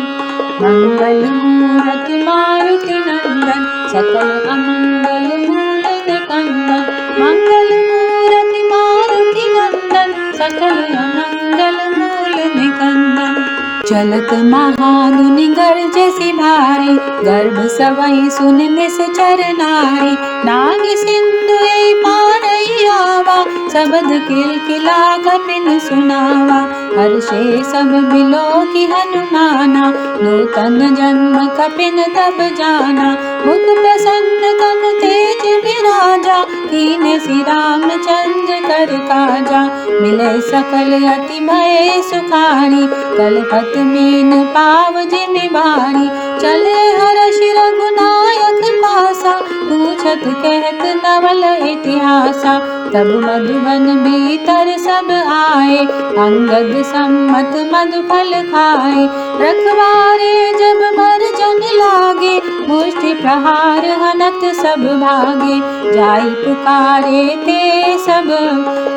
मंगल मूरति मारुति नंदन, सकल अमंगल मूल निकंदन। मंगल मूरति मारुति नंदन, सकल अमंगल मूल निकंदन। चलत महाधुनि गर्जसि भारी, गर्भ सवै सुन निश्चर नारी। नाग सिंधु यही पारई आवा, शब्द किलकिला कपिन सुनावा। हर्षे सब बिलो की हनुमाना, नूतन जन्म कपिन तब जाना। मुख प्रसन्न तन तेज विराजा, कीन्हे श्री रामचंद्र कर काजा। मिले सकल अति भय सुखारी, कलपत मीन पाव जिमि बारी। चले हर्ष रघुनायक पासा, पूछत कहत नवल इतिहासा। तब मधुबन भीतर सब आए, अंगद सम्मत मधुफल खाए। रखवारे जब मर्जन लागे, मुष्टि प्रहार हनत सब भागे। जाई पुकारे ते सब,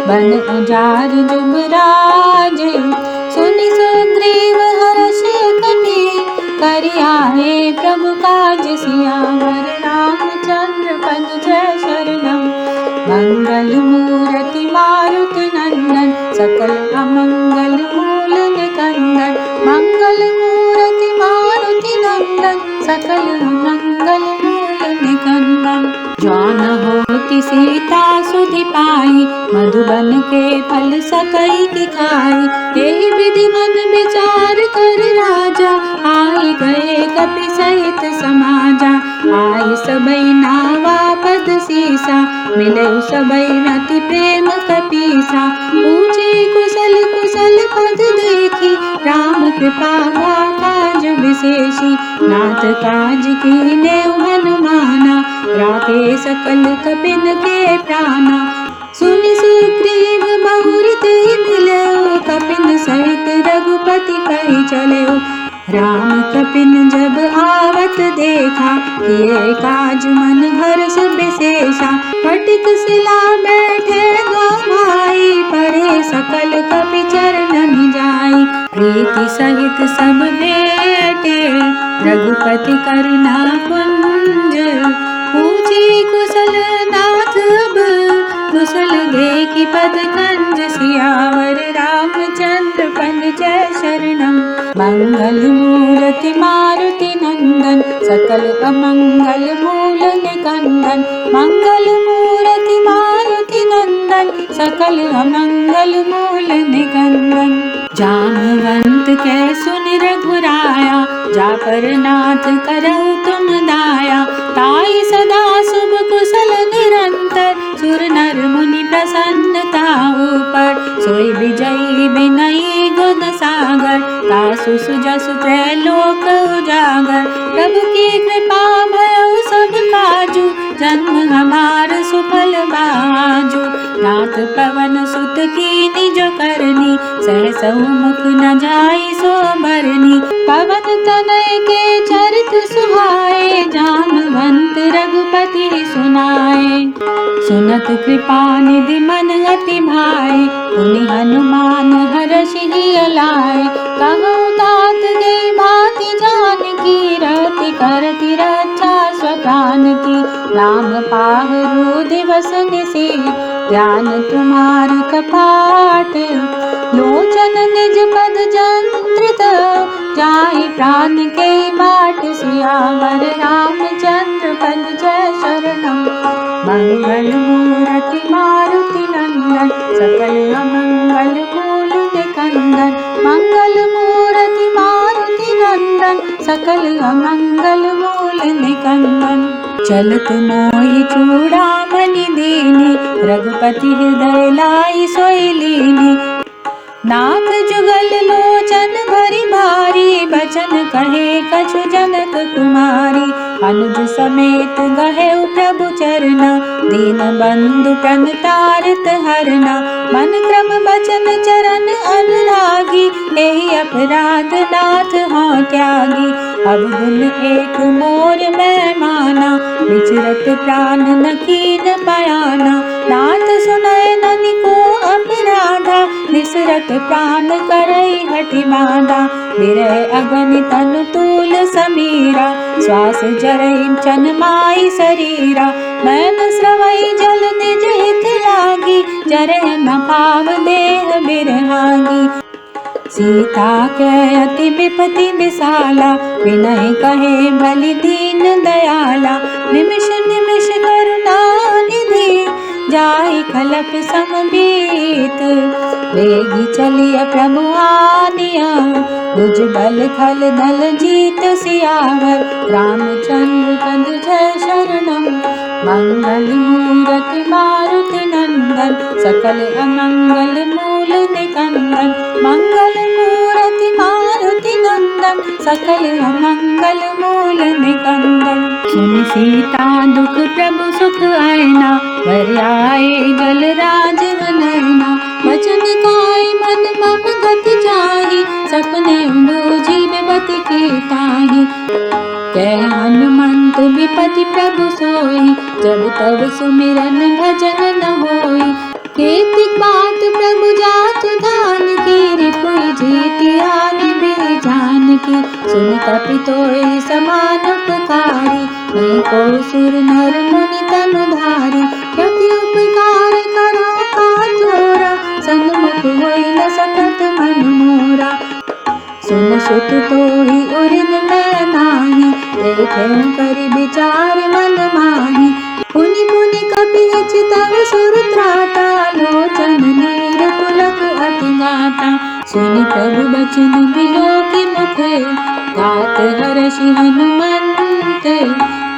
बन उजार जुबराज। सुनि सुग्रीव हर्ष कपि, करि आए प्रभु काज। सियावर रामचंद्र पद जय शरणम। मंगल मूरति मारुति नंदन, सकल अमंगल मूल निकंदन। मंगल मूरति मारुति नंदन, सकल अमंगल मूल निकंदन। जौन होति सीता सुधि पाई, मधुबन के फल सकई की खाई। एहि विधि मन विचार कर राजा, आई गए कपि सहित समाजा। आई सबई नावा पद सीसा, मिले सबई अति प्रेम कपीसा। पूछे कुशल कुशल पद देखी, राम कृपा काज विशेषी। नाथ काज कीन्हे हनुमाना, राखे सकल कपिन के प्राणा। सुनि सुग्रीव बहुरी ते मिले, राम कपिन जब आवत देखा, किए काज मन हर्ष विशेषा। फटिक शिला बैठे दो भाई, पढ़े सकल कपि चरणन जाई। प्रीति सहित सब भेटे, रघुपति करुणा पुंज। पूछी कुशल नाथ अब, कुशल देखि पद कंज। सियावर रामचंद्र पद जय शरणम। मंगल मूर्ति मारुति नंदन, सकल अमंगल मूल निकंदन। मंगल मूर्ति मारुति नंदन, सकल अमंगल मूल निकंदन। जामवंत कै सुन रघुराया, जा पर नाथ करहु तुम दाया। ताई सदा शुभ कुशल निरंतर, सुर नर मुनि प्रसन्नता ऊपर। सोई विजयी विनयी गुण सागर, तासु सुजसु त्रैलोक उजागर। प्रभु की कृपा भयउ सब काजू, जन्म हमार सुफल बाजू। नाथ पवन सुत की निज करनी, सहसहु मुख न जाई सो बरनी। पवन तनय के चरित सुहाए, जामवंत रघुपति सुनाए। सुनत कृपा निधि मन अति भाई, पुनि हनुमान हरषि हिय लाए। कहउँ तात गई भांति जानकी, रति करति रक्षा स्वप्रान की। राम पाहु दिवस निशि, ध्यान तुम्हार कपाट। लोचन निज पद जंत्रित, जाहि प्राण के बाट। सियावर रामचंद्र पद जय शरणम। मंगल मूर्ति मारुति नंदन, सकल अमंगल मूल निकंदन। मंगल मूर्ति मारुति नंदन, सकल अमंगल मूल निकंदन। चलत मोहि चूड़ामणि दीनी, रघुपति हृदय लाई सोई लीनी। नाथ जुगल लोचन भरि भारी, बचन कहे कछु जनक कुमारी। अनुज समेत गहेउ प्रभु चरना, दीन बंधु प्रणतारित हरना। मन क्रम बचन चरण अनुरागी, एहि अपराध नाथ हाँ त्यागी। अब गुण एक मोर मैं माना, विचरत प्राण न कीन पयाना। नाथ सुनय ननि को अपराधा, निसरत प्राण करई हठि बाँधा। विरह अगनि तनु तूल समीरा, श्वास जरई चन माई शरीरा। नयन स्रवई जल निज हित लागी, जरह न पाव देह बिरहागी। सीता कै अति विपति विशाला, विनय कहे भलि दीन दयाला। निमिष निमिष करुणा निधि, जाहि खलप समबीत। वेगी चलिय प्रभु आनिया, भुजबल खल दल जीत सियावर। रामचंद्र पद जय शरणम। मंगल मूर्ति मारुति नंदन, सकल अमंगल मूल निकंदन। मंगल मूर्ति मारुति नंदन, सकल अमंगल मूल निकंदन। सुनि सीता दुख प्रभु सुख आयना, वर आए जल राजीव नयना। वचन काय मन मम गति जाहि, सपने बूझी विपति के ताहि। कह हनुमंत विपति प्रभु सोई, जब तब सुमिरन भजन न होई। केतिक बात प्रभु जातु धान की, रिपुई जीति हानि भी जानकी। सुन कपि तोय समान उपकारी, नहीं को सुर नर मुनि तनुधारी। प्रति उपकार करो कातोरा, सन्मुख होई न सकत मन मोरा। सुन सुत तोहि उरिन मैं नाही, देखे करि विचार मन माही। पुनि पुनि कपि तव सुर त्राता, लोचन नीर पुलक अति गाता। सुनि प्रभु बचन बिलोकि मुख, गात हर्षि हनुमंत।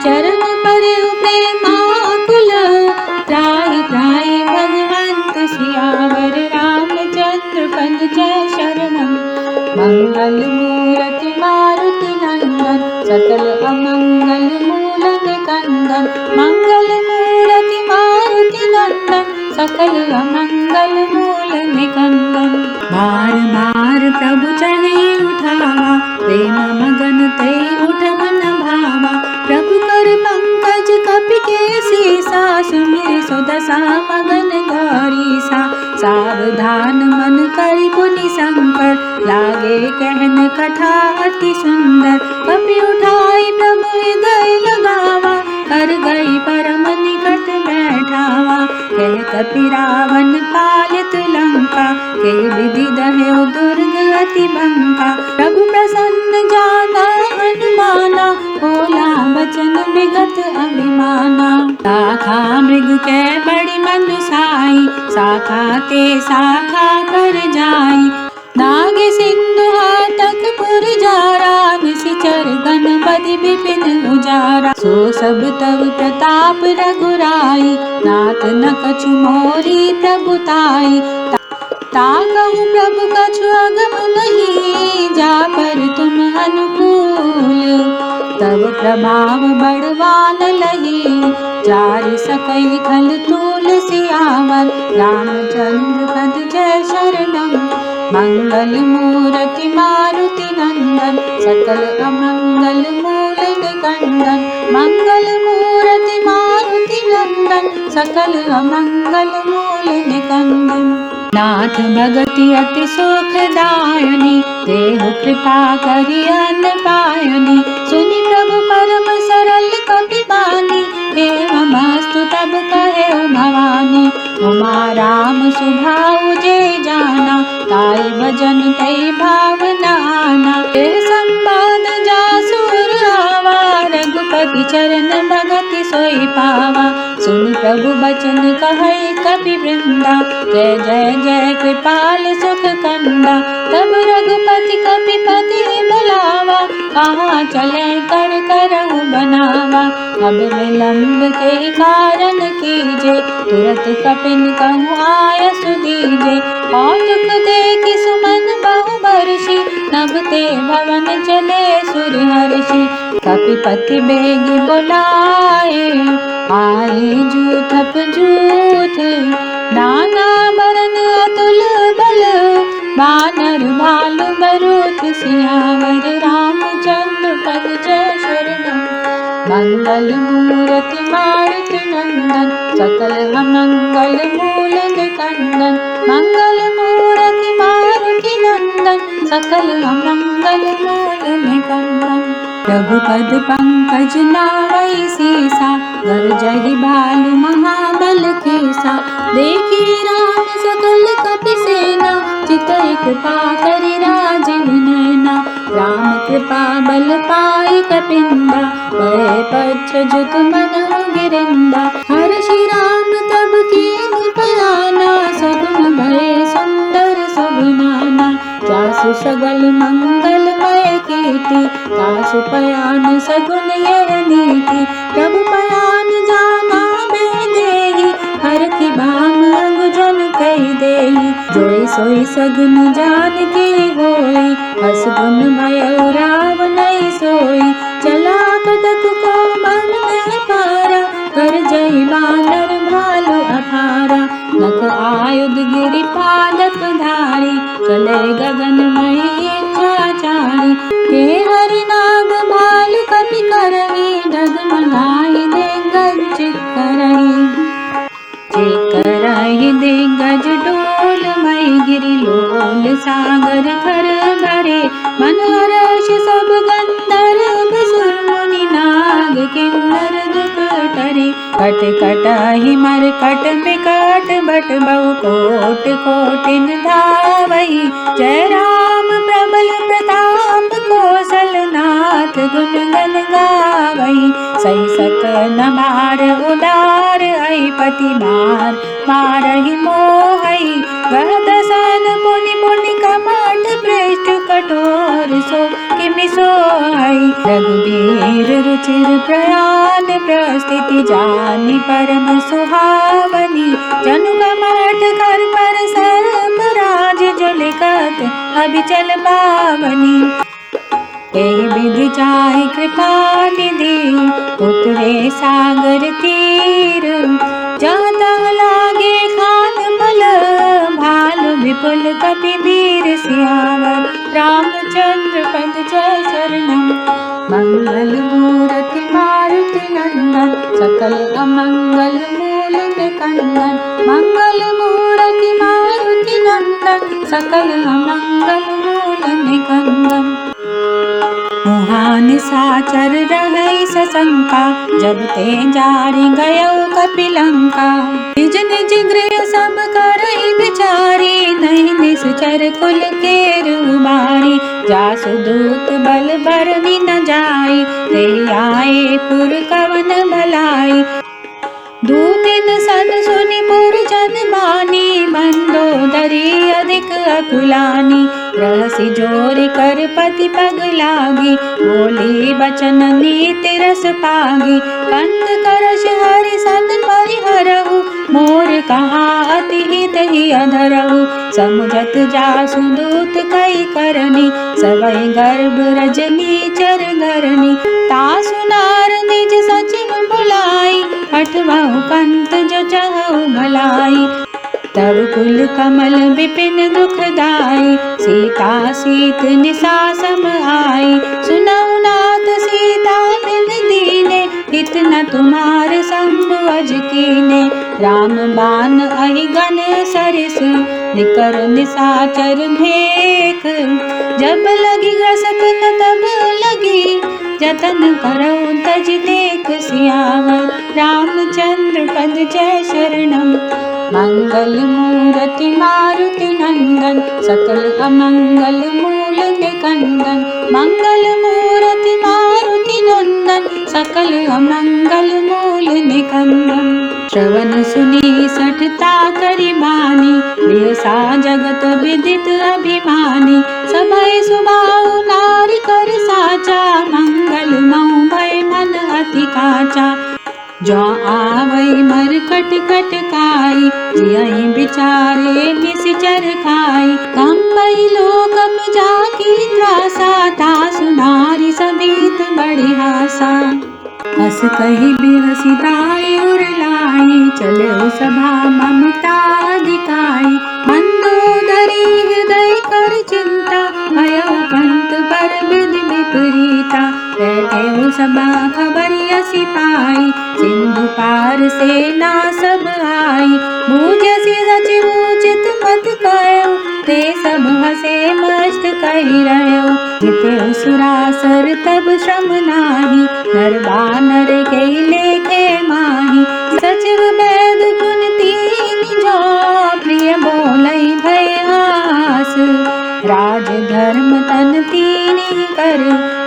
चरण परेउ प्रेमाकुल, त्राहि त्राहि भगवंत। सियावर रामचंद्र पद जय शरणम। मंगल मूर्ति मारुति नंदन, सकल अमंगल मूल निकंदन। मंगल मूर्ति मारुति नंदन, सकल अमंगल मूल निकंदन। बार बार प्रभु चढ़े उठावा, प्रेम मगन ते उठ मन भावा। प्रभु कर पंकज कपि के सीसा, सुमिर सुदशा मगन गौरीसा। सावधान मन करि पुनि शंकर, लागे कहन कथा अति सुंदर। कपि उठाई प्रभु हृदय लगावा, कर गई परम निकट बैठावा। कह कपि रावण पालित लंका, के विधि दह्यो दुर्ग अति बंका। प्रभु प्रसन्न जाना हनुमाना, बोला बचन विगत अभिमाना। शाखा मृग के बड़ी मनुसाई, शाखा ते शाखा कर जाई। नाग सिंधु हाटक पुर जारा, निशिचर गण बदि विपिन उजारा। सो सब तव प्रताप रघुराई, नाथ न कछु मोरी प्रभुताई। ताकहु प्रभु कछु अगम नहीं, जा पर तुम अनुकूल। तब प्रभाव बड़वान लही, चारि सकई खल तूल सियावर। रामचंद्र पद जय शरणम, मंगल मूर्ति मारुति नंदन। सकल अमंगल मूल निकंदन, मंगल मूर्ति मारुति नंदन। सकल अमंगल मूल निकंदन। नाथ भगति अति सुखदायनी, देहु कृपा करि अन पायनी। सुनि प्रभु परम सरल कपि बानी, एवमस्तु तब कहे भवानी। उमा राम सुभाउ जे जाना, ताई भजन तै भावना आना। संवाद जासु उर आवा, रघुपति चरण भगति सोई पावा। सुनि प्रभु बचन कहै कपि वृंदा, जय जय जय कृपाल सुख कंदा। तब रघुपति कपिपति बुलावा, कहाँ चले कर करहु बनावा। अब विलंब के कारण कीजे, तुरत कपिन कहूँ आयसु दीजे। कौतुक देखि सुमन बहु बरषि, नभ ते भवन चले सुरहर्षि। कपिपति बेगी बुलाए, आए जूथप जूथ। नाना बरन अतुल बल, बानर भालु बरूथ। सियावर रामचंद्र पद जय शरणम, मंगल मूर्ति मारुति नंदन। सकल अमंगल मूल निकंदन, मंगल मूर्ति मारुति नंदन। सकल अमंगल मूल निकंदन। रघुपद पंकज नावै सीसा, गरजहि भालु महाबल केसा। देखी राम सकल कपि सेना, चितई कृपा करि राजीव नैना। राम कृपा बल पाई कपिंदा, भय पच्छ जुत मनहु गिरिंदा। हर्षि राम तब कीन्हि पयाना, सगुन भय सुंदर सुगुनाना। जासु सगल मंगलमय कीर्ति, तासु पयान सगुन यह नीति। प्रभु पयान जाना बेदेहि, हरखि भान अंगुजन कहि देहि। जोई सोई सगुन जान के होई, हस गुन भयउ रावण सोई। चला कटक को मन में पारा, कर जय बानर भालु अपारा। नख आयुध गिरि पादप धारी, चले गगन मही इच्छाचारी। के हरि नाग भालु कपि करही, डगमगाहि दिग्गज करही। करहि दिग्गज डोल मई, गिरि लोल सागर थर भरे। मन हर्ष सब गंधर्व सुर मुनि, नाग किन्नर दुख टरे। कट कटहि मरकट बिकट बट, बहु कोट कोटिन धावहि। जय राम प्रबल प्रताप, कौशल नाथ गुण गन गावहि। सही सकल भार उदार, पति मार मारहि मोहहि। गहदसन पुनि पुनि कपट, पृष्ठ कठोर सो किमि सोहहि। रघुबीर रुचिर प्रयान, प्रस्थिति जानि परम सुहावनी। जनु कपट कर पर सर्प राज, जो लिखत अभिचल पावनी। एहि विधि चाहि कृपा निधि, उतरे सागर तीर। जाता लागे खान पल, भालु विपुल कपि वीर सियावर रामचंद्र पद जय शरणम। मंगल मूर्ति मारुति नंदन सकल अमंगल मूल निकंदन। मंगल मूर्ति मारुति नंदन सकल अमंगल मूल निकंदन। मुहान साचर रहै सशंका जब ते जारी गयो कपिलंका। निज निज गृह सब करई बिचारी नहीं निश्चर कुल केर उबारी। जासु दूत बल बरनी न जाई ते आए पुर कवन भलाई। दूतिन सन सुनि पुर जन मानी मंदोदरी अधिक अकुलानी। रहसि जोरि कर पति पग लागी बोली बचन नीति रस पागी। कंत करश हरि सन परिहरहु मोर कहा अति हित ही अधरहु। समुझत जासु दूत कई करनी सवै गर्भ रजनी चर गरनी। तासु नार निज सचिव बुलाई हठवहु कंत जो चहु भलाई। तब कुल कमल विपिन दुखदाई सीता सीत निसा सम आई। सुनऊ नाथ सीता बिन दीने हित न तुम्हार शंभु अज कीने। राम बान अहि गन सरिस निकर निसाचर भेख। जब लगी ग्रसत न तब लगी जतन करौ तज देख सियावर रामचंद्र पद जय शरणम। मंगल मूर्ति मारुति नंदन सकल अमंगल मूल निकंदन। मंगल मूर्ति मारुति नंदन सकल अमंगल मूल निकंदन। श्रवण सुनी सठता करि बानी बिरसा जगत विदित अभिमानी। सभय सुबाहु नारी कर साचा मंगल मऊ भय मन अति काचा। जो आवै मर कट कट काई जियहि बिचारे निश्चर खाई। कंबई लोकम जाकी त्रासा तासु नारी सभीत बड़ी हासा। हस कही बिहसी दाई उरलाई चले सभा ममता अधिकाई। मंदोदरी हृदय कर चिंता भयो कंत पर विधि विपरीता। बैठे सभा खबरिया सिपाही सिंधु पार सेना सब आई। बूझसी सचिव उचित मत कयो ते सब हसे मस्त कही रहो। जिते सुरासर तब श्रम नाही नर बानर के लेखे माही। सचिव वैद गुण तीन जो प्रिय बोलई भय हास। राज धर्म तन तीन कर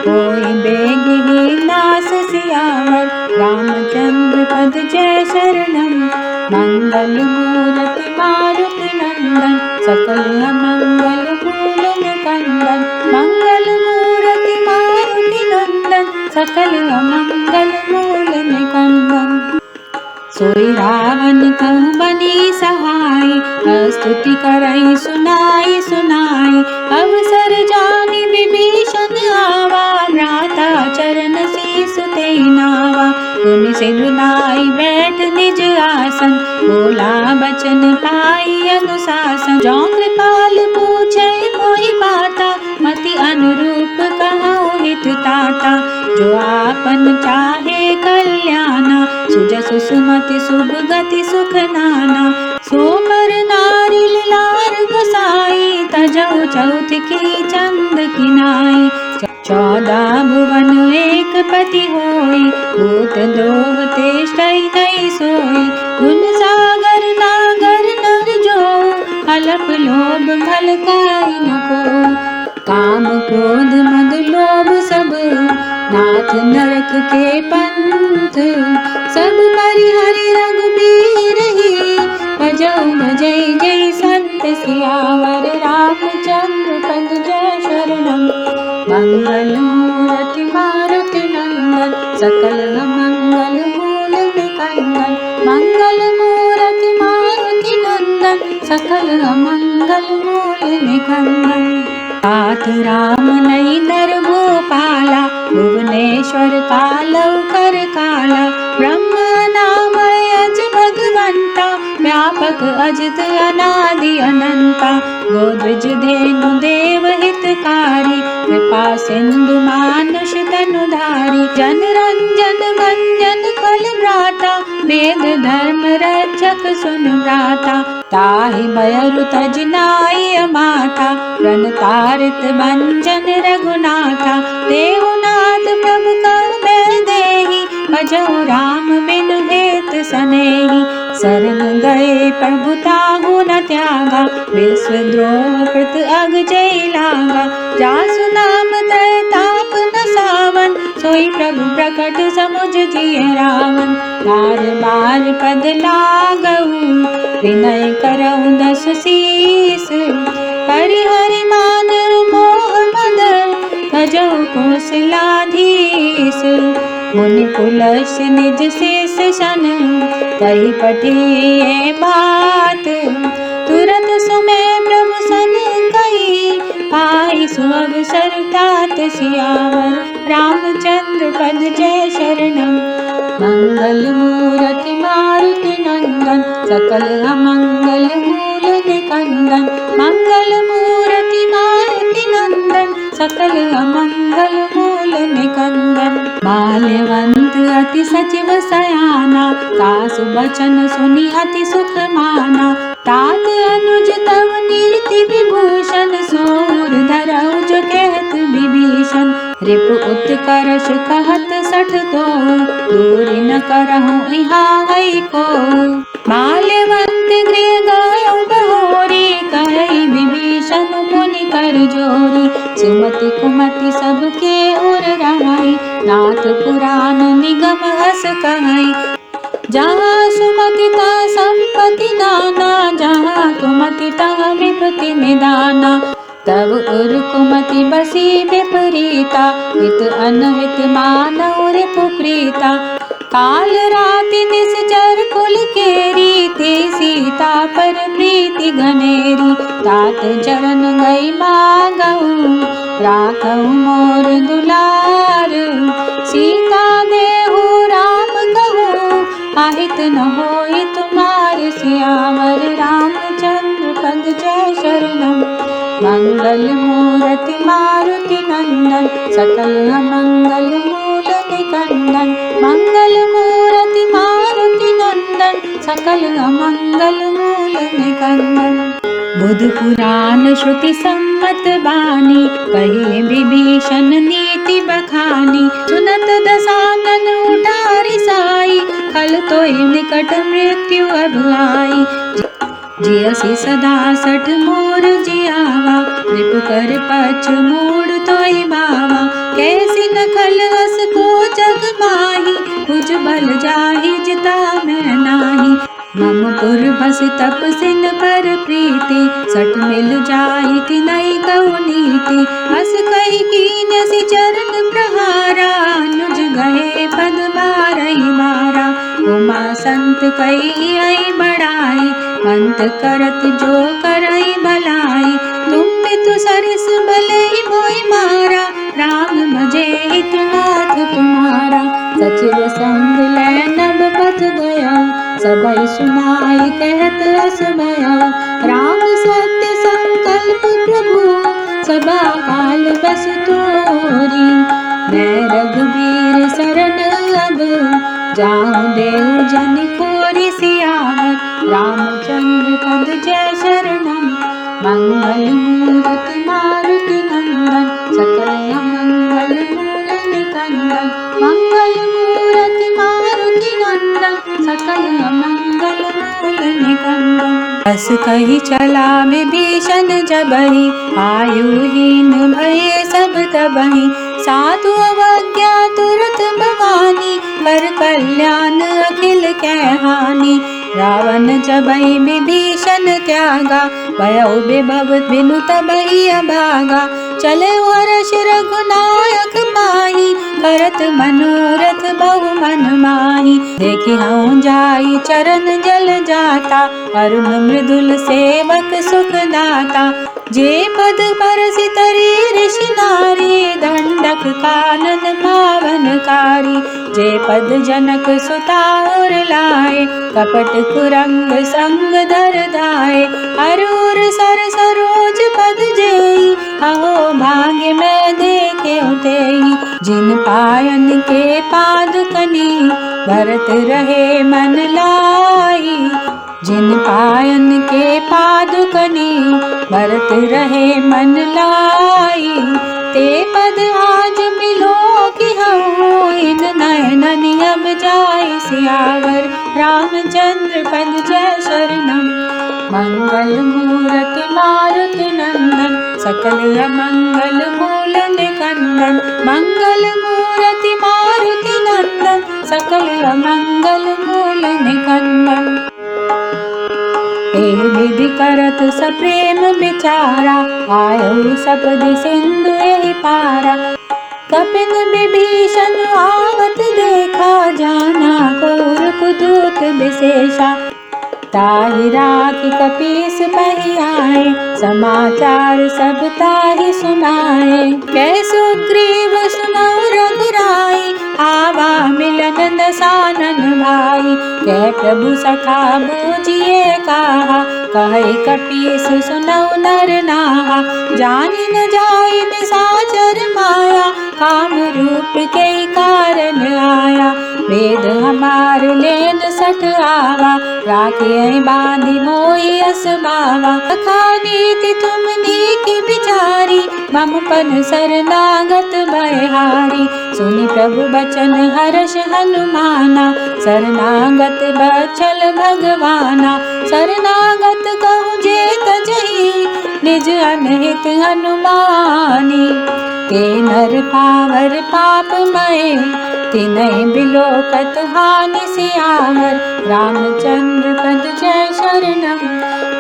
कोई बेग ही नास सियावर रामचंद्र पद जय शरणम। मंगल मूर्ति मारुति नंदन सकल अमंगल मूल निकंदन। मंगल मूर्ति मारुति नंदन सकल अमंगल मूल निकंदन। सोई रावण कहु बनी सहाय स्तुति करई सुनाई सुनाई। अवसर जानी विभीषण आवा भ्राता चरण शीस ते नावा। तुम सिंधु नाई बैठ निज आसन बोला बचन पाई अनुशासन। जो कृपाल पूछे मोहि बाता मति अनुरूप कहु हित ताता। जो आपन चाहे कल्याणा सुजसु सुमति शुभ गति सुख नाना। सो पर नारी लार गोसाई तजौ चौथ की चंद किनाई। 14 भुवन एक पति होई भूत दोह तेष्टै नहीं सोई। गुण सागर नागर नर जो अलप लोभ भल काई न को। काम क्रोध मद लोभ सब नाथ नरक के पंथ। सब परिहरि रघुबीर ही भजौ भजै जय संत सियावर रामचंद्र पद जय शरणम। मंगल मूर्ति मारुति नंदन सकल मंगल मूल निकंदन। मंगल मूर्ति मारुति नंदन सकल मंगल मूल निकंदन। हाथ राम नई नर गोपाला भुवनेश्वर कालौ कर काला। ब्रह्म नाम अज भगवंता व्याप दीपक अजित अनादि अनंता, गोद्विज धेनु देव हितकारी, कृपा सिंधु मानुष तनुधारी, जन रंजन भंजन कल भ्राता, वेद धर्म रक्षक सुन भ्राता, ताहि भयरु तज नाई माथा, प्रण तारित भंजन रघुनाथा, देहुनाथ प्रभु कर देहि, भजहु राम बिनु हेत सनेहि, शरण गए प्रभु ताहु न त्यागा, विश्वद्रोह कृत अग जय लागा, जासु नाम तय ताप न सावन, सोई प्रभु प्रकट समुझ जिय रावण, बार बार पद लागहु, विनय करहु दस शीस, परिहरि मान मोह मद, भजहु कौशलाधीश, मुनि पुलस निज शेष सन, कही पठिए बात, तुरत सुमय प्रभु सन कही, पाई सुअवसर तात सियावर, रामचंद्र पद जय शरणम, मंगल मूरति मारुति नंदन, सकल अमंगल मूल निकंदन, मंगल मूरति मारुति नंदन, सकल अमंगल मूल निकंदन, माल्यवंत अति सचिव सयाना, सासु बचन सुनि अति सुख माना, तात अनुज तव नीति विभूषण, सूर धरऊ जो कहत विभीषण, रिपु उत्कर्ष कहत सठ तो, दूरि न करहु यहाँ हई को, माल्यवंत गृह गायौ बहोरी, कहि विभीषण मुनि कर जोरी, सुमति कुमति सबके उर रहाई, नाथ पुराण निगम हस कहई, जहाँ सुमति तहाँ संपत्ति नाना, जहाँ कुमति तहाँ विपत्ति निदाना, तब उर कुमति बसी विपरीता, हित अनहित मानव रिपु प्रीता, काल राति निश्चर कुल केरी, ते सीता पर प्रीति घनेरी, तात चरण गई मांगहु, राखहु मोर दुलार, सीता देहु राम कहूँ, आहित न होई तुम्हार, सियावर रामचंद्र पद जय शरणम, मंगल मूरति मारुति नंदन, सकल अमंगल मूल निकंदन, मंगल मूरति मारुति नंदन, सकल अमंगल मूल निकंदन, बुध पुराण श्रुति सम्मत बानी, कही विभीषण नीति बखानी, सुनत दसानन उठा रिसाई, खल तोहि निकट मृत्यु अब आई, जियसि सदा सठ मोर जियावा, रिपु कर पछ मूड़ तोहि बावा, कैसी न खल अस को जग माही, कुछ बल जाहि जिता मैं नाही, मम पुर बस तपसिन पर प्रीति, सठ मिल जाहि तिनहि कहु नीति, हस कहि कीन्यसि चरण प्रहारा, अनुज गए पद बारहि बारा, उमा संत कही आई बड़ाई, अंत करत जो करई भलाई, तुम मितु सरिस भले मोहि मारा, राम भजे हित नाथ तुम्हारा, सचिव संग लै नभ पथ गया, सबई सुनाई कहत अस भया, राम सत्य संकल्प प्रभु, सदा काल बस तोरी, मैं रघुबीर शरण अब, जाऊं देव जन कोरि सियावर, रामचंद्र पद जय शरणम, मंगल मूरति मारुति नंदन, सकल अमंगल मूल निकंदन, मंगल मूरति मारुति नंदन, सकल अमंगल मूल निकंदन, बस कही चला विभीषण जबहि, आयुहीन भये सब तबहि, साधु अवज्ञा तुरत भवानी, पर कल्याण अखिल कै हानि, रावण जबहि विभीषण त्यागा, भयउ विभव बिनु तबहि अभागा, चले हर्ष रघुनायक पाहि, करत मनोरथ बहु मन माहि, देखि हऊँ जाई चरण जल जाता, अरुण मृदुल सेवक सुख दाता, जे पद परसि तरी ऋषि नारी, दंडक कानन पावनकारी। जे पद जनक सुता और लाए, कपट कुरंग संग धर धाए। अरूर सर सरोज पद जेई, अहो भाग्य में देखे उतेई। जिन पायन के पादुकनी, भरत रहे मन लाई। जिन पायन के पादुकनी, भरत रहे मन लाई। ते पद आज मिलो कि हूँ, इन नयनन अब जाय सियावर। रामचंद्र पद जय शरणम। मंगल मूरति मारुति नंदन, सकल अमंगल मूल निकंदन। मंगल मूरति मारुति नंदन, सकल अमंगल मूल निकंदन। विधि करत सप्रेम विचारा, आयो सपदि सिंधु एहि पारा। कपिन विभीषण आवत देखा, जाना कौर पुदूत विशेषा। ताहि राखी कपीस पहि आए, समाचार सब ताहि सुनाए। कै सुग्रीव सुनौ रघुराई, आवा मिलन दसानन भाई। कै प्रभु सखा बूझिए कहा, कहे कपीस सुनौ नर नाहा। जानि न जाय निशाचर माया, काम रूप के कारण आया। वेद हमार लेन सठ आवा, राखे बांधि मोहि असमावा। अखा नीति तुम नीक विचारी, मम पन शरणागत भयहारी। सुनि प्रभु बचन हर्ष हनुमाना, शरणागत बचल भगवाना। शरणागत कहूँ जे तजहि, निज अनहित हनुमानी। ते नर पावर पाप मय, तिनहि बिलोकत हानि सियावर। रामचंद्र पद जय शरणम।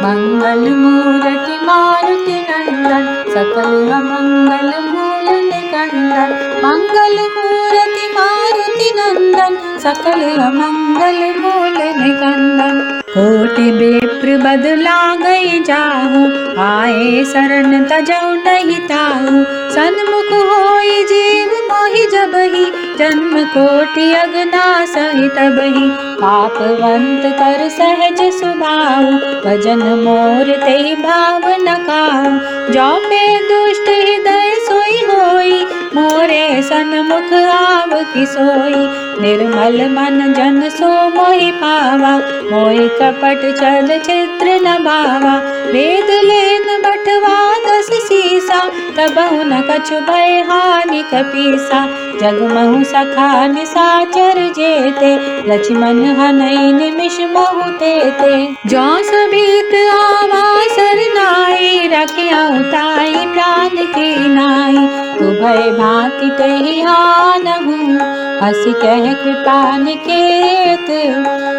मंगल मूरति मारुति नंदन, सकल अमंगल मूल निकंदन। मंगल मूरति मारुति नंदन, सकल अमंगल मूल निकंदन। कोटि विप्र बदला गई जाहू, आए शरण तजौ नहीं ताहू। सन्मुख होई जीव मोहि जबहि, जन्म कोटि अगना सहि तबहि। पापवंत कर सहज सुभाऊ, भजन मोर तेहि भाव न काऊ। जो पे दुष्ट हृदय सोई होई, मोरे सन्मुख आव कि सोई। निर्मल मन जन सो मोहि पावा, मोहि कपट छल छिद्र न भावा। वेद लेन बटवा दस सीसा, तबहु न कछु भय हानि कपीसा। जगमहु सखा निशाचर जेते, लक्ष्मण हनई निमिष महु तेते। जो सबीत आवा सरनाई, रखियाउ ताई प्राण की नाई। तू भय भांति तेहि आनहु, हँसि कह कृपा निकेत।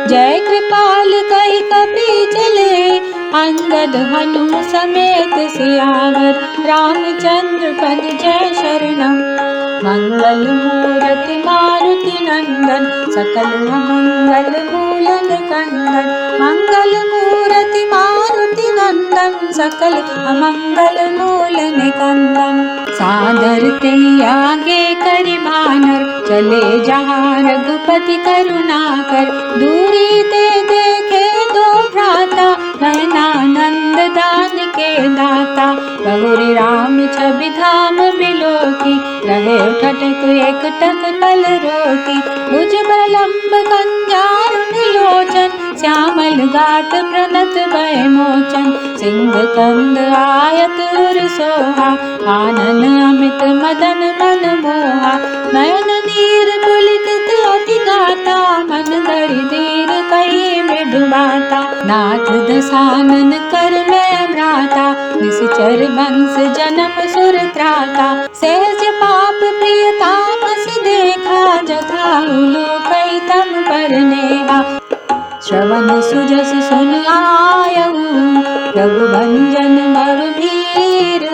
जय कृपाल कहि कपि चले, अंगद हनु समेत सियावर। रामचंद्र पद जय शरणम। मंगल मूरति मारुति नंदन, सकल अमंगल मूल निकंदन। मंगल मूरति मारुति नंदन, सकल अमंगल मूल निकंदन। सादर ते आगे करि बानर, चले जहाँ रघुपति करुणाकर। दूरी ते देखे दो भ्राता, नयनानंद दान के दाता। बहुरी राम छवि धाम बिलोकी, रहे ठटक एक टक पल रोकी। भुज बलंब कंजारुण लोचन, श्यामल गात प्रणत भय मोचन। सिंह कंद आयत उर सोहा, आनन अमित मदन मन मोहा। नयन नीर पुलकित अति गाता, मन धरि धीर कही मृदु बाता। नाथ दसानन कर मैं भ्राता, निश्चर वंश जन्म सुर त्राता। सहज पाप प्रिय तामस देखा, जथाहु लोकै तम पर नेहा। श्रवण सुजस सुन आयहु, रघुभंजन भव भीर।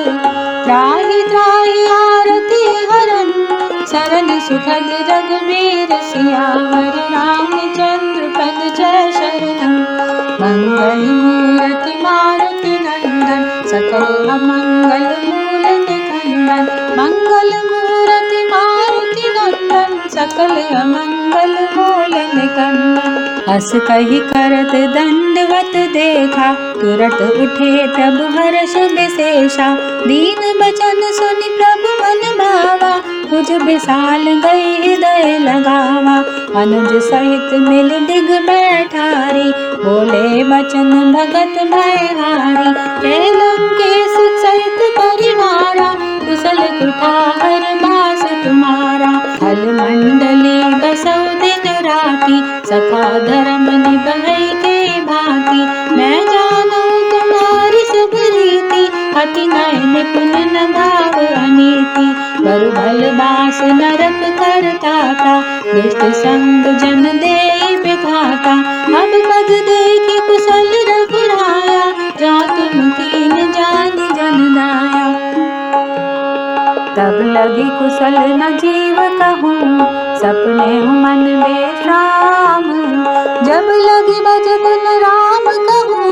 त्राहि त्राहि आरती हरन, शरण सुखद रघुवीर सियावर। रामचंद्र पद जय शरणम। मंगल मूरति मारुति नंदन, सकल अमंगल मूल निकंदन। मंगल मूरति सकल अमंगल मूल निकंदन। अस कही करत दंडवत देखा, तुरत उठे प्रभु हर्ष विशेषा। दीन बचन सुनि प्रभु मन भावा, तुझ विशाल गई हृदय लगावा। अनुज सहित मिल डिग बैठारी, बोले बचन भगत भयहारी। हे लंकेश सहित परिवारा, कुशल कुठार बास तुम्हारा। खल मंडली बसौ दिन राति, सखा धर्म निभै के भांति। मैं जानू तुम्हारी सब रीति, अति नय निपुण न भाव अनीति। बरु भल बास नरक करताता, दुष्ट संग जन देई विधाता। अब पद देखि कुशल रघुराया, जा तुम कीन जानि जन दाया। तब लगी कुशल न जीव कहूँ, सपने मन बेश्राम। जब लगी भजन राम कहूँ,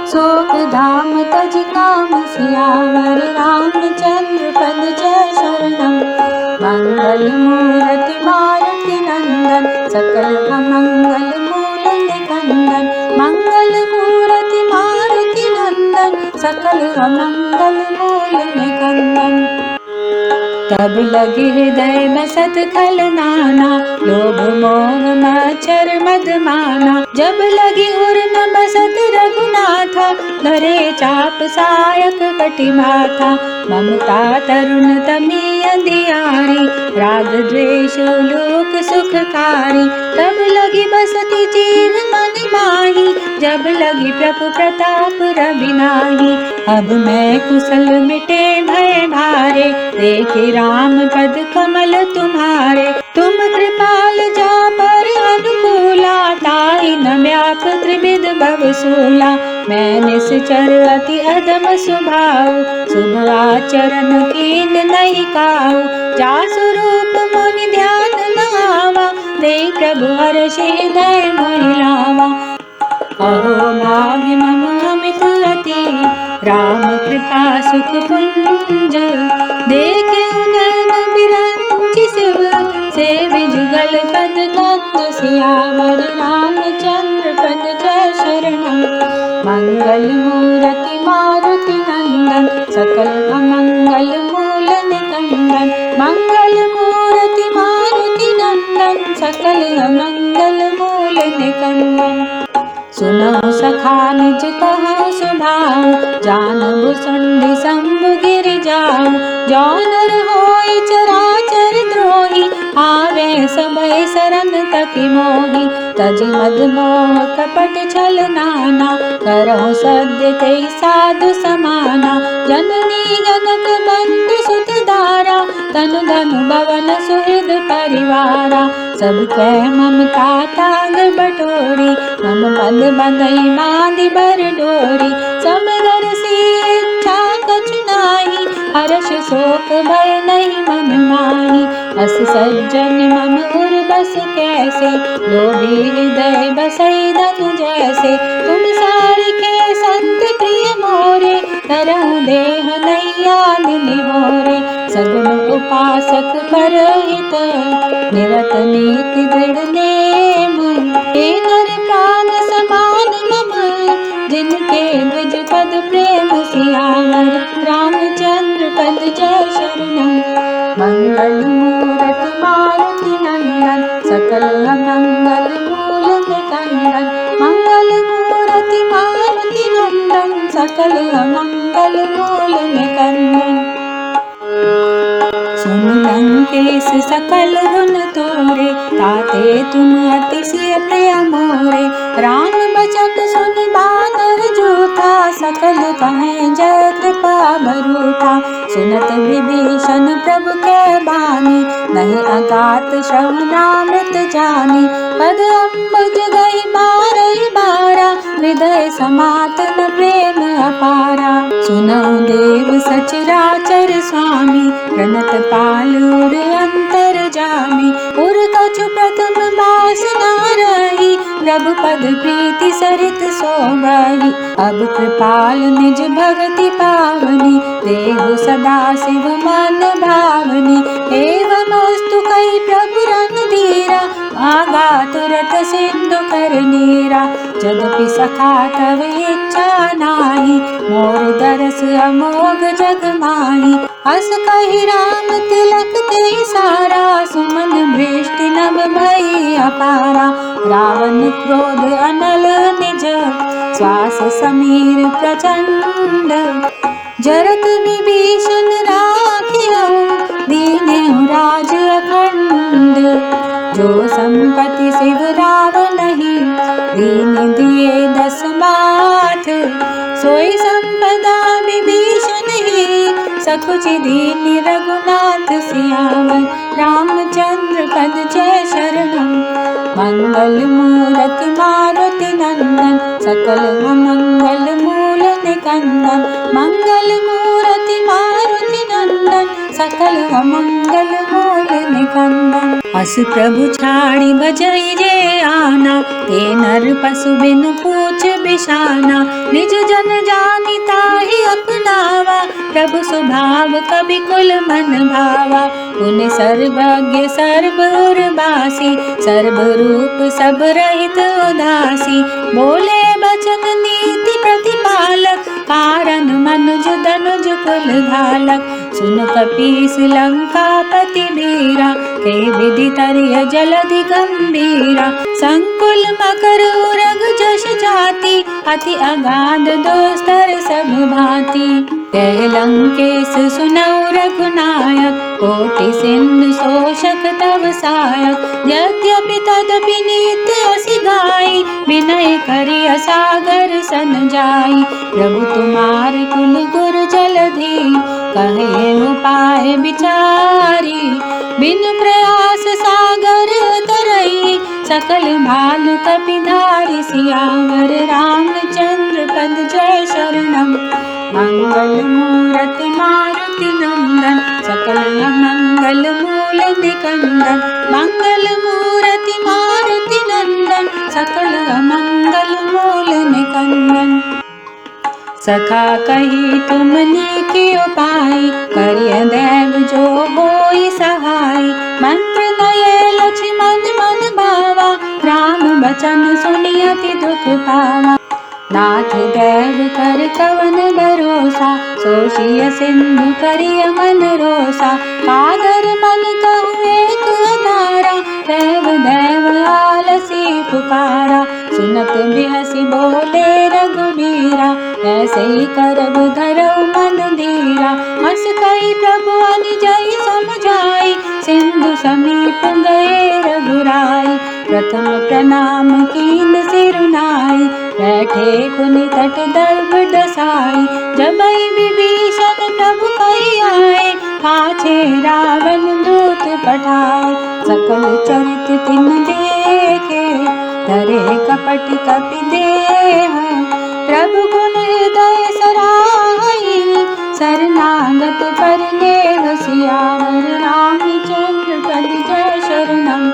शोक धाम तज काम सियावर। रामचंद्र पद जय शरणम, मंगल मूर्ति मारुति नंदन। सकल अमंगल मूल निकंदन, मंगल मूर्ति मारुति नंदन। सकल अमंगल मूल निकंदन। तब लगी हृदय में सत खल नाना, लोभ मोह मच्छर मद माना। जब लगी उर न बसत रघुनाथा, धरे चाप सायक कटि माथा। ममता तरुण तमी अंधियारी, राग द्वेष लोक सुखकारी। तब लगी बसती जीव मन माही, जब लगी प्रभु प्रताप रवि नाही। अब मैं कुशल मिटे भय भारे, देखे राम पद कमल तुम्हारे। तुम कृपाल जा पर अनुकूला, ताहि न व्याप त्रिविध भव सूला। मैं निश्चर अति अधम स्वभाव, शुभ आचरण कीन नहीं काहू। जासु रूप मुनि ध्यान न आवा, दे प्रभु हर्षि हृदय मोहि लावा। अहो भाग्य मम अमित अति, राम कृपा सुख पुंज। देखे नयन बिरंचि शिव, सेवि जुगल पद कंद सियावर। रामचंद्र पद जय शरणम, मंगल मूर्ति मारुति नंदन। सकल अमंगल मूल निकंदन, मंगल मूर्ति मारुति नंदन। सकल अमंगल मूल निकंदन। सुनहु सखा निज कहु सुभाऊ, जानबु सुंडी शंभु गिर जाऊ। जो नर होई चराचर द्रोही, आवे सबय शरण तकी मोही। तजि मद मोह कपट छल नाना, करहु सद्य तेहि साधु समाना। जननी जनक बंधु सुत दारा, तनु धनु भवन सुहृद परिवारा। सब कह ममता ताग बटोरी, मम पद बंधई बांधि बर डोरी। सब दरसी इच्छा कछु नाही, हर्ष शोक भय नहीं मन माही। अस सज्जन मम उर बस कैसे, लोभी हृदय बसई धनु जैसे। तुम सारिखे संत प्रिय मोरे, तरहु देह नैया निहोरे। सगुन उपासक परहित, निरत नीति दृढ़ नेम। हे नर प्राण समान मम, जिनके द्विज पद प्रेम सियावर। रामचंद्र पद जय शरणम, मंगल मूर्ति मारुति नंदन। सकल अमंगल मूल निकंदन, मंगल मूर्ति मारुति नंदन। सकल अमंगल मूल निकंदन। सुन लंकेश सकल गुण तोरे, ताते तुम अतिशय प्रिय मोरे। राम बचन सुनि बानर जूठा, सकल कहें जय कृपा बरूठा। सुनत विभीषण प्रभु के बानी, नहीं अगात श्रवणामृत जानी। पद अम्बुज गई बारहि बारा, हृदय समातन प्रेम अपारा। सुनऊ देव सचराचर स्वामी, प्रणत पालूर अंतर जामी। उर कछु प्रथम वासना रही, प्रभु पद प्रीति सरित सोबही। अब कृपाल निज भगति पावनी, देहु सदा शिव मन भावनी। एवं अस्तु कहि प्रभु रण दी तुरत सिंधु कर नीरा। यद्यपि सखा तव इच्छा नाही, मोर दरस अमोघ जग माही। अस कहि राम तिलक ते सारा, सुमन भृष्टि नभ भई अपारा। रावण क्रोध अनल निज, श्वास समीर प्रचंड। जरत विभीषण राखियहु, दीन्हु राज अखंड। जो संपत्ति शिव रावनहि, दीन दिए दस माथ। सोई संपदा विभीषण ही, सकुचि दीन रघुनाथ। सियावर रामचंद्र पद जय शरणम। मंगल मूरति मारुति नंदन, सकल मंगल मूल निकंदन। मंगल मूरति मारुति नंदन, सकल मंगल मूल निकंदन। अस प्रभु छाड़ी बजई जे आना, ते नर पशु बिन पूछ बिशाना। निज जन जानि ताहि अपनावा, प्रभु स्वभाव कवि कुल मन भावा। पुनि सर्वज्ञ सर्व उर्वासी, सर्व रूप सब रहित उदासी। बोले बचन नीति प्रतिपालक, कारण मनुज धनुज कुल घालक। सुन कपीस लंकापति वीरा, ते विधि तरिय जलधि गंभीरा। संकुल मकर उरग जश जाति, अति अगाध दोस्तर सब भांति। कह लंकेश सुनौ रघुनायक, कोटि सिंधु शोषक तव सायक। यद्यपि तदपि नित्य असि गाई, विनय करिय सागर सन जाई। प्रभु तुम्हार कुल गुर जलधि, कहे उपाय विचारी। बिन प्रयास सागर तरई, सकल भाल कपिधारी। सियावर रामचंद्र पद जय शरणम। मंगल मूरति मारुति नंदन, सकल मंगल मूल निकंदन। मंगल मूरति मारुति नंदन, सकल मंगल मूल निकंदन। सखा कही तुमनी के उपाय, करिय दैव जो होई सहाय। मंत्र नये लक्ष्मण मन भावा, राम बचन सुनि अति दुख पावा। नाथ दैव कर कवन भरोसा, सोषिय सिंधु करिय मन रोसा। कादर मन कहु एक अधारा, दैव दैव आलसी पुकारा। सुनत बिहसि बोले रघुबीरा, ऐसे ही करब धरऊ मन धीरा। हंस कहि प्रभु अनिजहि समझाई, सिंधु समीप गए रघुराई। प्रथम प्रणाम कीन सिरुनाई, बैठे पुनि तट दर्भ डसाई। जबहि विभीषण प्रभु कहि आए, पाछे रावण दूत पठाए। सकल चरित तिन देखे, धरे कपट कपि देह। प्रभु गुण हृदय सराई, शरणागत पर नेह। सियावर रामचंद्र पद जय शरणम।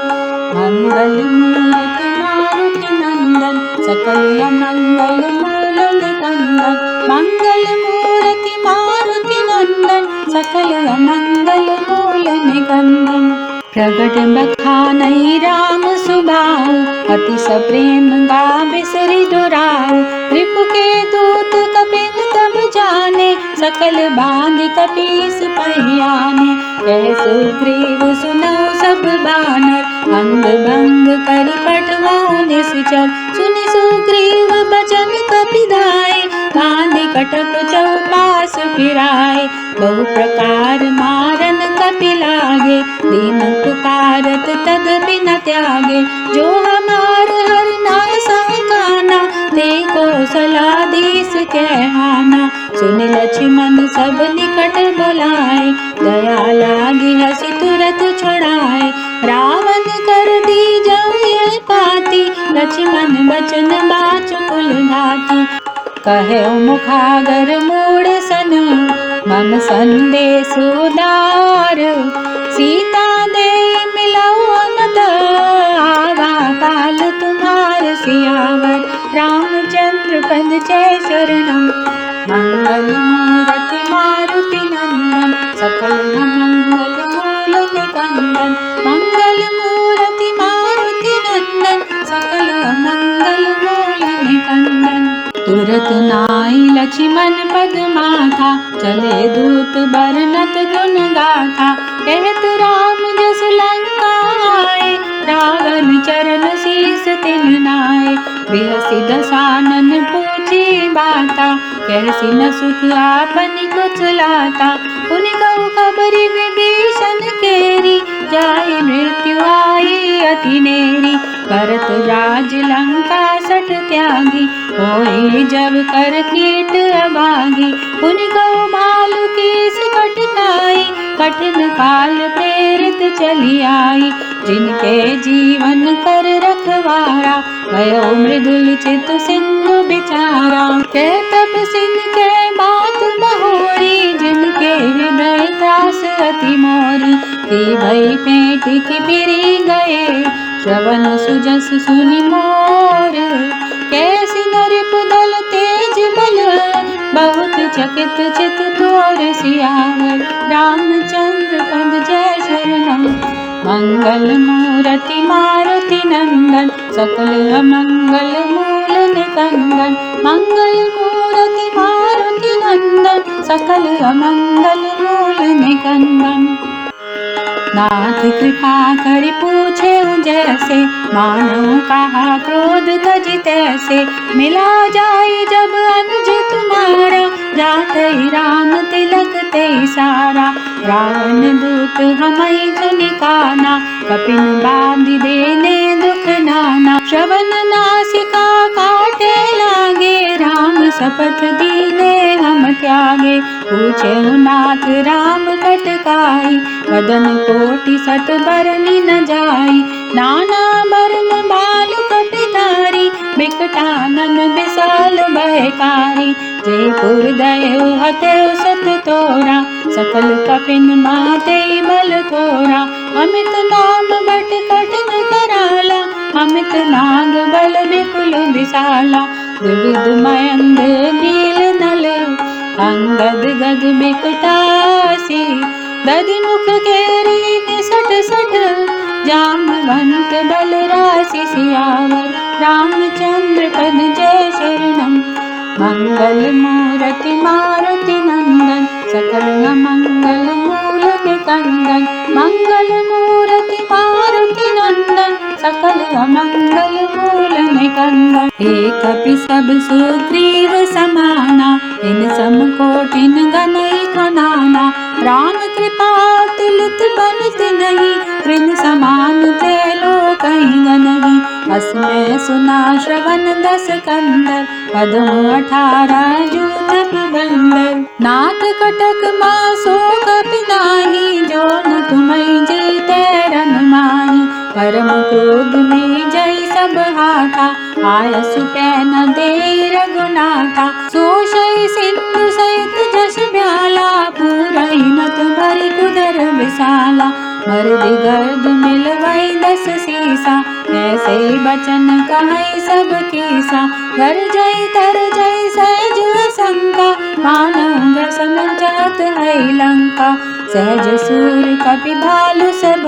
मंगल मूरति मारुति नंदन, सकल मंगल मूल निकंदन। मंगल मूरति मारुति नंदन, सकल मंगल मूल निकंदन। प्रगट बखानई राम सुभाऊ, अति सप्रेम गावे श्री दुराऊ। रिपु के दूत कपिन तब जाने, सकल बांध कपीस पहियाने। कह सुग्रीव सुनौ सब बानर, अंग भंग करि पठवाऊ निश्चर। सुनि सुग्रीव बचन कपिधाय, बांधि कटक चौपास फिराए। बहु प्रकार मारन कपि लागे, दीन पुकारत तदपि न त्यागे। जो हमार हर नासा काना, ते कौशलाधीश कहवाना। सुनि लक्ष्मण सब निकट बुलाए, दया लागी हसि तुरत छुड़ाए। रावण कर दीजउ यह पाती, लक्ष्मण बचन बाचु कुल घाती। कहे मुखागर मूढ़ सन, मम संदेश उदार। सीता दे मिलऊ अनत, आवा काल तुम्हार। सियावर रामचंद्र पद जय शरणम। मंगल मूरति मारुति नंदन, सकल मंगल मूल निकंदन। मंगल मूरति मारुति नंदन, भरत नाई लक्ष्मण पद माथा, चले दूत बरनत गुण गाथा। कहत राम जस लंका आए, रावण चरण शीस तिन नाए। बिहसि दसानन पूछी बाता, कैसी न सुख आपन कुछ लाता। पुनि कहु खबरि विभीषण केरी, जाहि मृत्यु आई अति नेरी। करत राज लंका सठ त्यागी, होई जब कर कीट अभागी। पुनि कहु भालु कीस कट खाई, कठिन काल प्रेरित चली आई। जिनके जीवन कर रखवारा, भयो मृदुल चित सिंधु बिचारा। के तप सिन के बात बहोरी, जिनके हृदय त्रास अति मोरी। की भई पेट की फिरी गए, श्रवण सुजस सुनि मोर। कैसी नरिप दल तेज बल, बहुत चकित चित तोर सियावर। रामचंद्र पद जय शरणम, मंगल मूरति मारुति नंदन। सकल अमंगल मूल निकंदन, मंगल मूरति मारुति नंदन। सकल अमंगल मूल निकंदन। नाथ कृपा करि पूछे जैसे, मानो कहा क्रोध तजि तैसे। मिला जाय जब अनुज तुम्हारा, जाते राम तिलक ते सारा। रावण दूत हमई सुनि काना, कपिन बांधि देने दुख नाना। श्रवण नासिका काटे लागे, राम शपथ दीने हम त्यागे। पूछे नाथ राम कटकाई, वदन कोटि सत बरनि न जाई। नाना बरन बालु कपिधारी, बिकटानन विशाल भयकारी। जयपुर दयो हतयो सत तोरा, सकल कपिन माते बल थोरा। अमित नाम बट कठिन कराला, अमित नाग बल विपुल विशाला। द्विविध मयंद नील नल, अंगद गद बिकटासी। दधि मुख केरी निसट सठ, जामवंत बल राशि सियावर। रामचंद्र पद जय शरणम, मंगल मूरति मारुति नंदन। सकल मंगल मूल निकंदन, मंगल मूरति मारुति नंदन। सकल मंगल मूल निकंदन। एक कपि सब सुग्रीव समाना, इन सम कोटिन गनई नाना। राम कृपा तुलित बल तिनहि, तृण समान त्रैलोकहि गनहि। असमय सुना श्रवण दस कंदर, पद्म 18 जूथ बंदर। नाथ कटक मासो कपि नाही, जो न तुम्हि जीते रन माही। परम क्रोध में जय सब हाथा, आयसु पै न दे रघुनाथा। सोषै सिंधु सहित जस ब्याला, पूरई नत भरि कुदर विशाला। मरदि गर्द मिलवै 10 सीसा, ऐसे बचन कहै सब कीसा। घर जय तर जय सहज असंका, मानव ग्रसन जात है लंका। सहज सूर कपि भालु सब,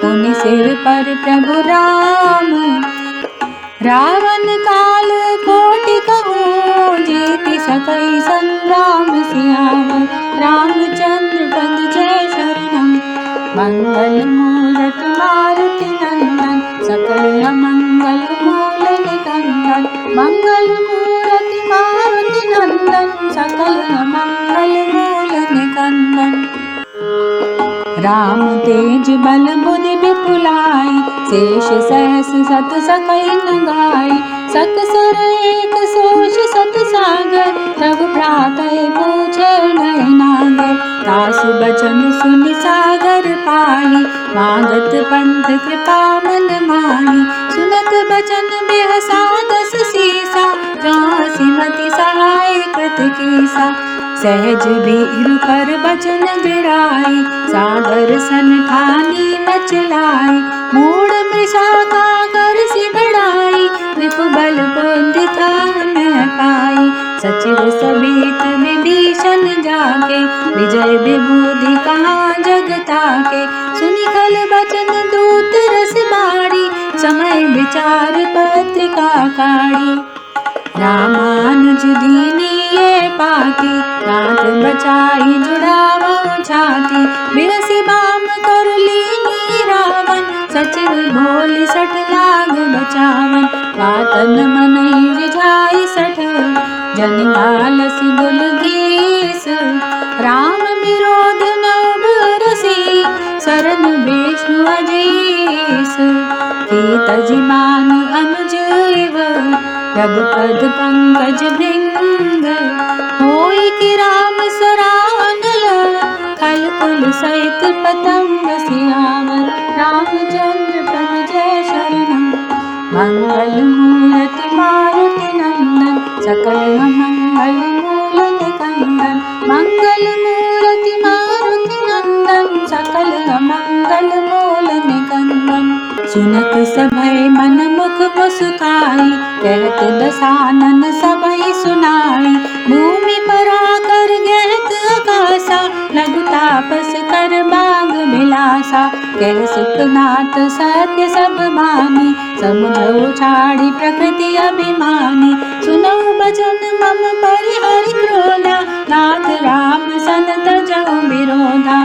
पुनि सिर पर प्रभु राम। रावण काल कोटि कहूँ, जीति सकै संग्राम सियावर। रामचंद्र पद जय शरणम, मंगल मूरति मारुति नंदन। सकल अमंगल मूल निकंदन, मंगल मूरति मारुति नंदन। सकल अमंगल मूल निकंदन। राम तेज बल बुद्धि विपुलाई, शेष सहस सत सकै न गाई। सकसर एक सोष सत सागर, तब प्रातः पूछे नय नागर। तासु बचन सुनि सागर पाही, मागत पंथ कृपा मन माही। सुनत बचन बिहसा 10 सीसा, जासि मति सहाय कृत कीसा। सहज भीरु कर बचन गिराई, सागर सन ठानी मचलाई। मूढ़ मृषा का कर सि बढ़ाई, विपु बल बुद्धि थान पाई। सचिव सबित विभीषण जाके, विजय विभूति कहाँ जग ताके। सुनि खल बचन दूत रस बारी, समय विचार पत्रिका काढ़ी। रामानुज दीनी ये पाती, नाथ बचाई जुड़ावा छाती। बिरसी बाम कर लीनी रावण, सचिव भोली सठ लाग बचावन। पातन मनई रिझाई सठ, जन लालस गुल गीस। राम विरोध नव बरसी, सरन विष्णु अजीस। की तजिमान अनुज इव, प्रभु पद पंकज भृंग। होई कि राम सरानल, खल कुल सहित पतंग सियावर। रामचंद्र पद जय शरणम, मंगल मूर्ति मारुति नंदन। सकल मंगल मूल निकंदन, मंगल मूर्ति मारुति नंदन। सकल मंगल मूल निकंदन। सुनत सभय मन मुख मुस्काई, कहत दसानन सबई सुनाई। भूमि परा कर गहत आकाशा, लघु तापस कर बाग बिलासा। कह सुखनाथ सत्य सब मानी, समुझो छाड़ी प्रकृति अभिमानी। सुनो भजन मम परिहरि क्रोधा, नाथ राम सन तजौ विरोधा।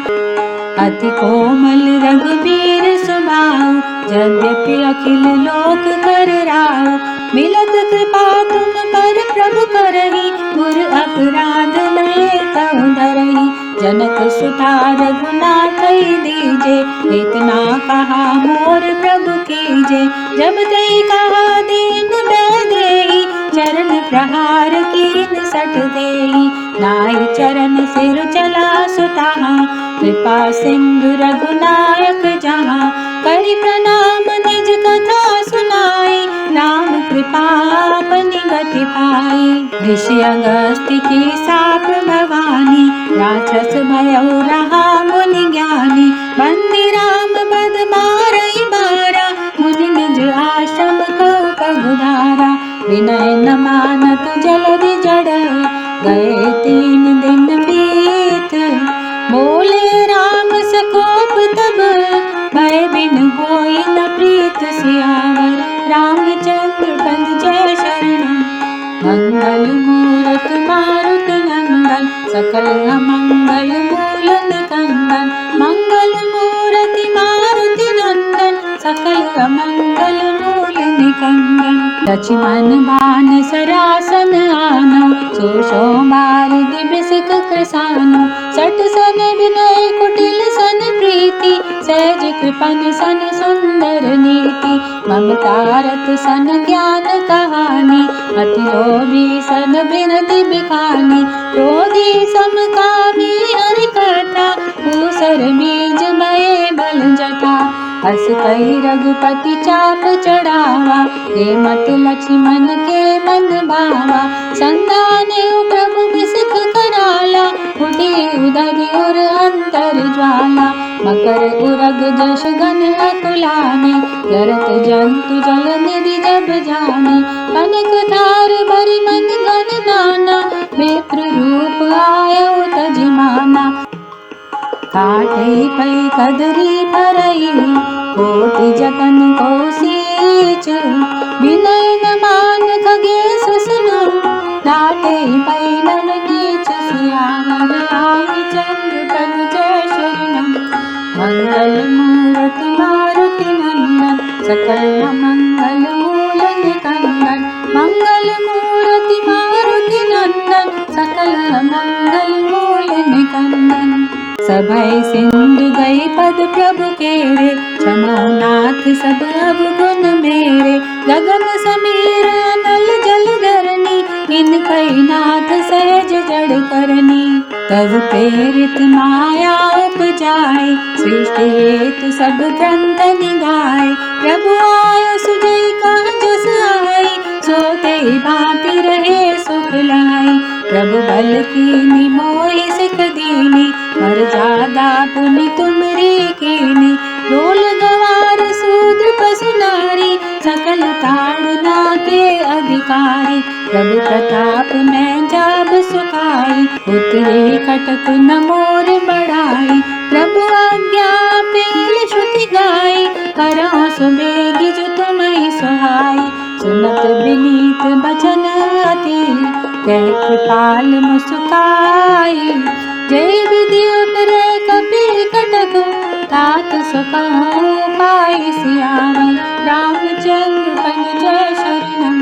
अति कोमल रघुबीर स्वभाव, यद्यपि अखिल लोक कर राव। मिलत कृपा तुम पर प्रभु करही, गुर अपराध नये तउ धरही। जनक सुता रघुनाथ दीजे, इतना कहा मोर प्रभु कीजे। जब ते कहा दीन बैदेही, चरण प्रहार कीन सठ देही। नाहि चरण सिर चला सुताहा, कृपा सिंधु रघुनायक जहाँ। करि प्रणाम निज कथा सुनाई, राम कृपा अपनी गति पाई। ऋषि अगस्त्य की साप भवानी, राक्षस भयउ रहा मुनि ज्ञानी। बंदी राम बद मारई मारा, मुनि निज आश्रम को पगुधारा। विनय न मानत जलधि जड़, गए 3 दिन बीत। बोले राम सकोप तब, भय बिन होई न प्रीत सियावर। रामचंद्र पद जय शरणम, मंगल मूरत मारुत नंदन। सकल अमंगल मूल निकंदन, मंगल मूरति मारुति नंदन। सकल अमंगल मूल निकंदन। लक्ष्मण बान सरासन आनो, सोशो मार दिव्य सिख कृसानो। सठ सन विनय कुटिल सन प्रीति, सहज कृपन सन सुंदर नीति। ममतारत सन ज्ञान कहानी, अति लोभी सन बिनति बिखानी। क्रोधी समकामी हरि कथा, भूसर बीज मये बल जथा। हस कहि रघुपति चाप चढ़ावा, हे मत लक्ष्मण के मन भावा। संधाने प्रभु बिसिख कराला, उठे उदधि उर अंतर ज्वाला। मकर उरग जश गण अकुलाने, जरत जंतु जल निधि जब जाने। कनक धार भरि मन गण नाना, विप्र रूप आयउ तजिमाना। काटे पै कदरी भरई, कोटि जतन को सींच। विनय न मान खगेश सुनो, डाटे पै नर नीच। सियावर रामचंद्र पद जय शरणम, मंगल मूरति मारुति नंदन। सकल मंगल मूल निकंदन, मंगल मूरति मारुति नंदन। सकल मंगल मूल निकंदन। सभय सिंधु गई पद प्रभु केरे, क्षमो नाथ सब अवगुण मेरे। गगन समीर अनल जल धरनी, इनकई नाथ सहज जड़ करनी। तब प्रेरित माया उपजाय, सृष्टि हेतु सब ग्रंथ निगाय। प्रभु आय सुजय का जस आई, सोते भांति रहे सुख लाई। प्रभु बल कीनी मोहि सिख दीनी, मर्यादा पुनि तुमरी कीनी। रोल गवार सूद्र पसु नारी, सकल ताड़ना के अधिकारी। प्रभु प्रताप में जाब सुखाई, उतरे कटक न मोर बढ़ाई। प्रभु आज्ञा पेल श्रुति गाई, करहु सुबेगी जो तुम्हि सुहाई। सुनत विनीत बचन कह कृपाल मुस्काई। जय विधि उतरे कपि कटक तात सो कहूँ पाई। सियावर रामचंद्र पन जय शरणम।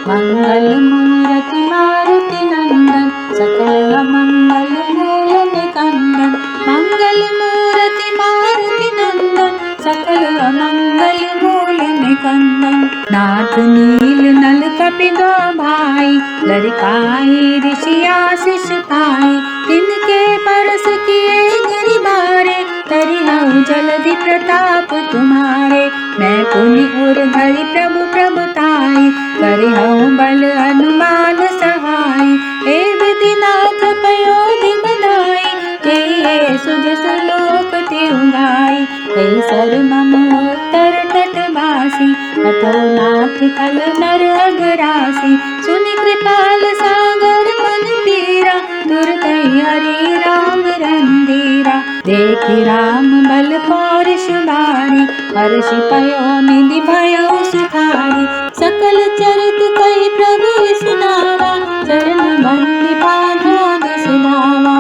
मंगल मूर्ति मारुति नंदन सकल अमंगल मूल निकंदन। मंगल मूर्ति मारुति नंदन सकल अमंगल मूल निकंदन। नाथ नील नल कपि दो भाई लड़काई ऋषि आशीष पाई। तिनके परस किए गिरि बारे तरिहउ जलधि प्रताप तुम्हारे। मैं पुनि उर धरि प्रभु प्रभुताई करिहउ बल हनुमान सहाय। हे विधिनाथ पयोधि बधाई हे सुजस लोक तिहु गाई। हे सर मम उत्तर तटवासी अतो नाथ खल नर अगरासी। सुनि कृपाल सागर मन पीरा दुर्दय हरि राम रंधीरा। देखि राम बल पौरुष भारी हर्षि पयो निधि भयो सुखारी। सकल चरित कहि प्रभु सुनावा चरण बंदी पादों सिधावा।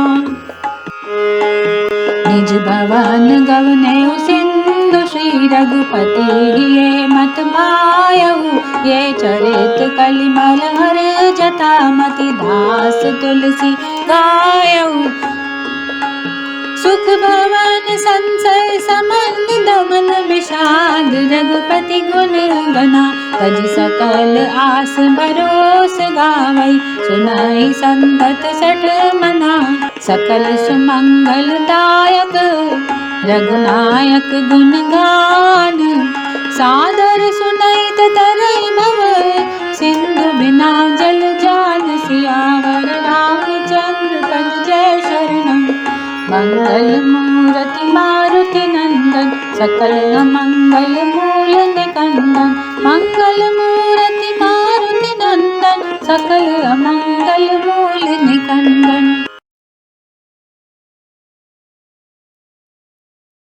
निज भवन गवनेउ सिंधु श्री रघुपति ये मत भायऊ। ये चरित कलिमल हर जटा मति दास तुलसी गायऊ। सुख भवन संसय समन दमन विषाद रघुपति गुण गना। तज सकल आस भरोस गावई सुनाई संतत सठ मना। सकल सुमंगल दायक रघुनायक गुण गान। सादर सुनैत तरई भव सिंधु बिना जल जान। सियावर रामचंद्र पन जय शरणम। मंगल मूर्ति मारुति नंदन सकल अमंगल मूल निकंदन।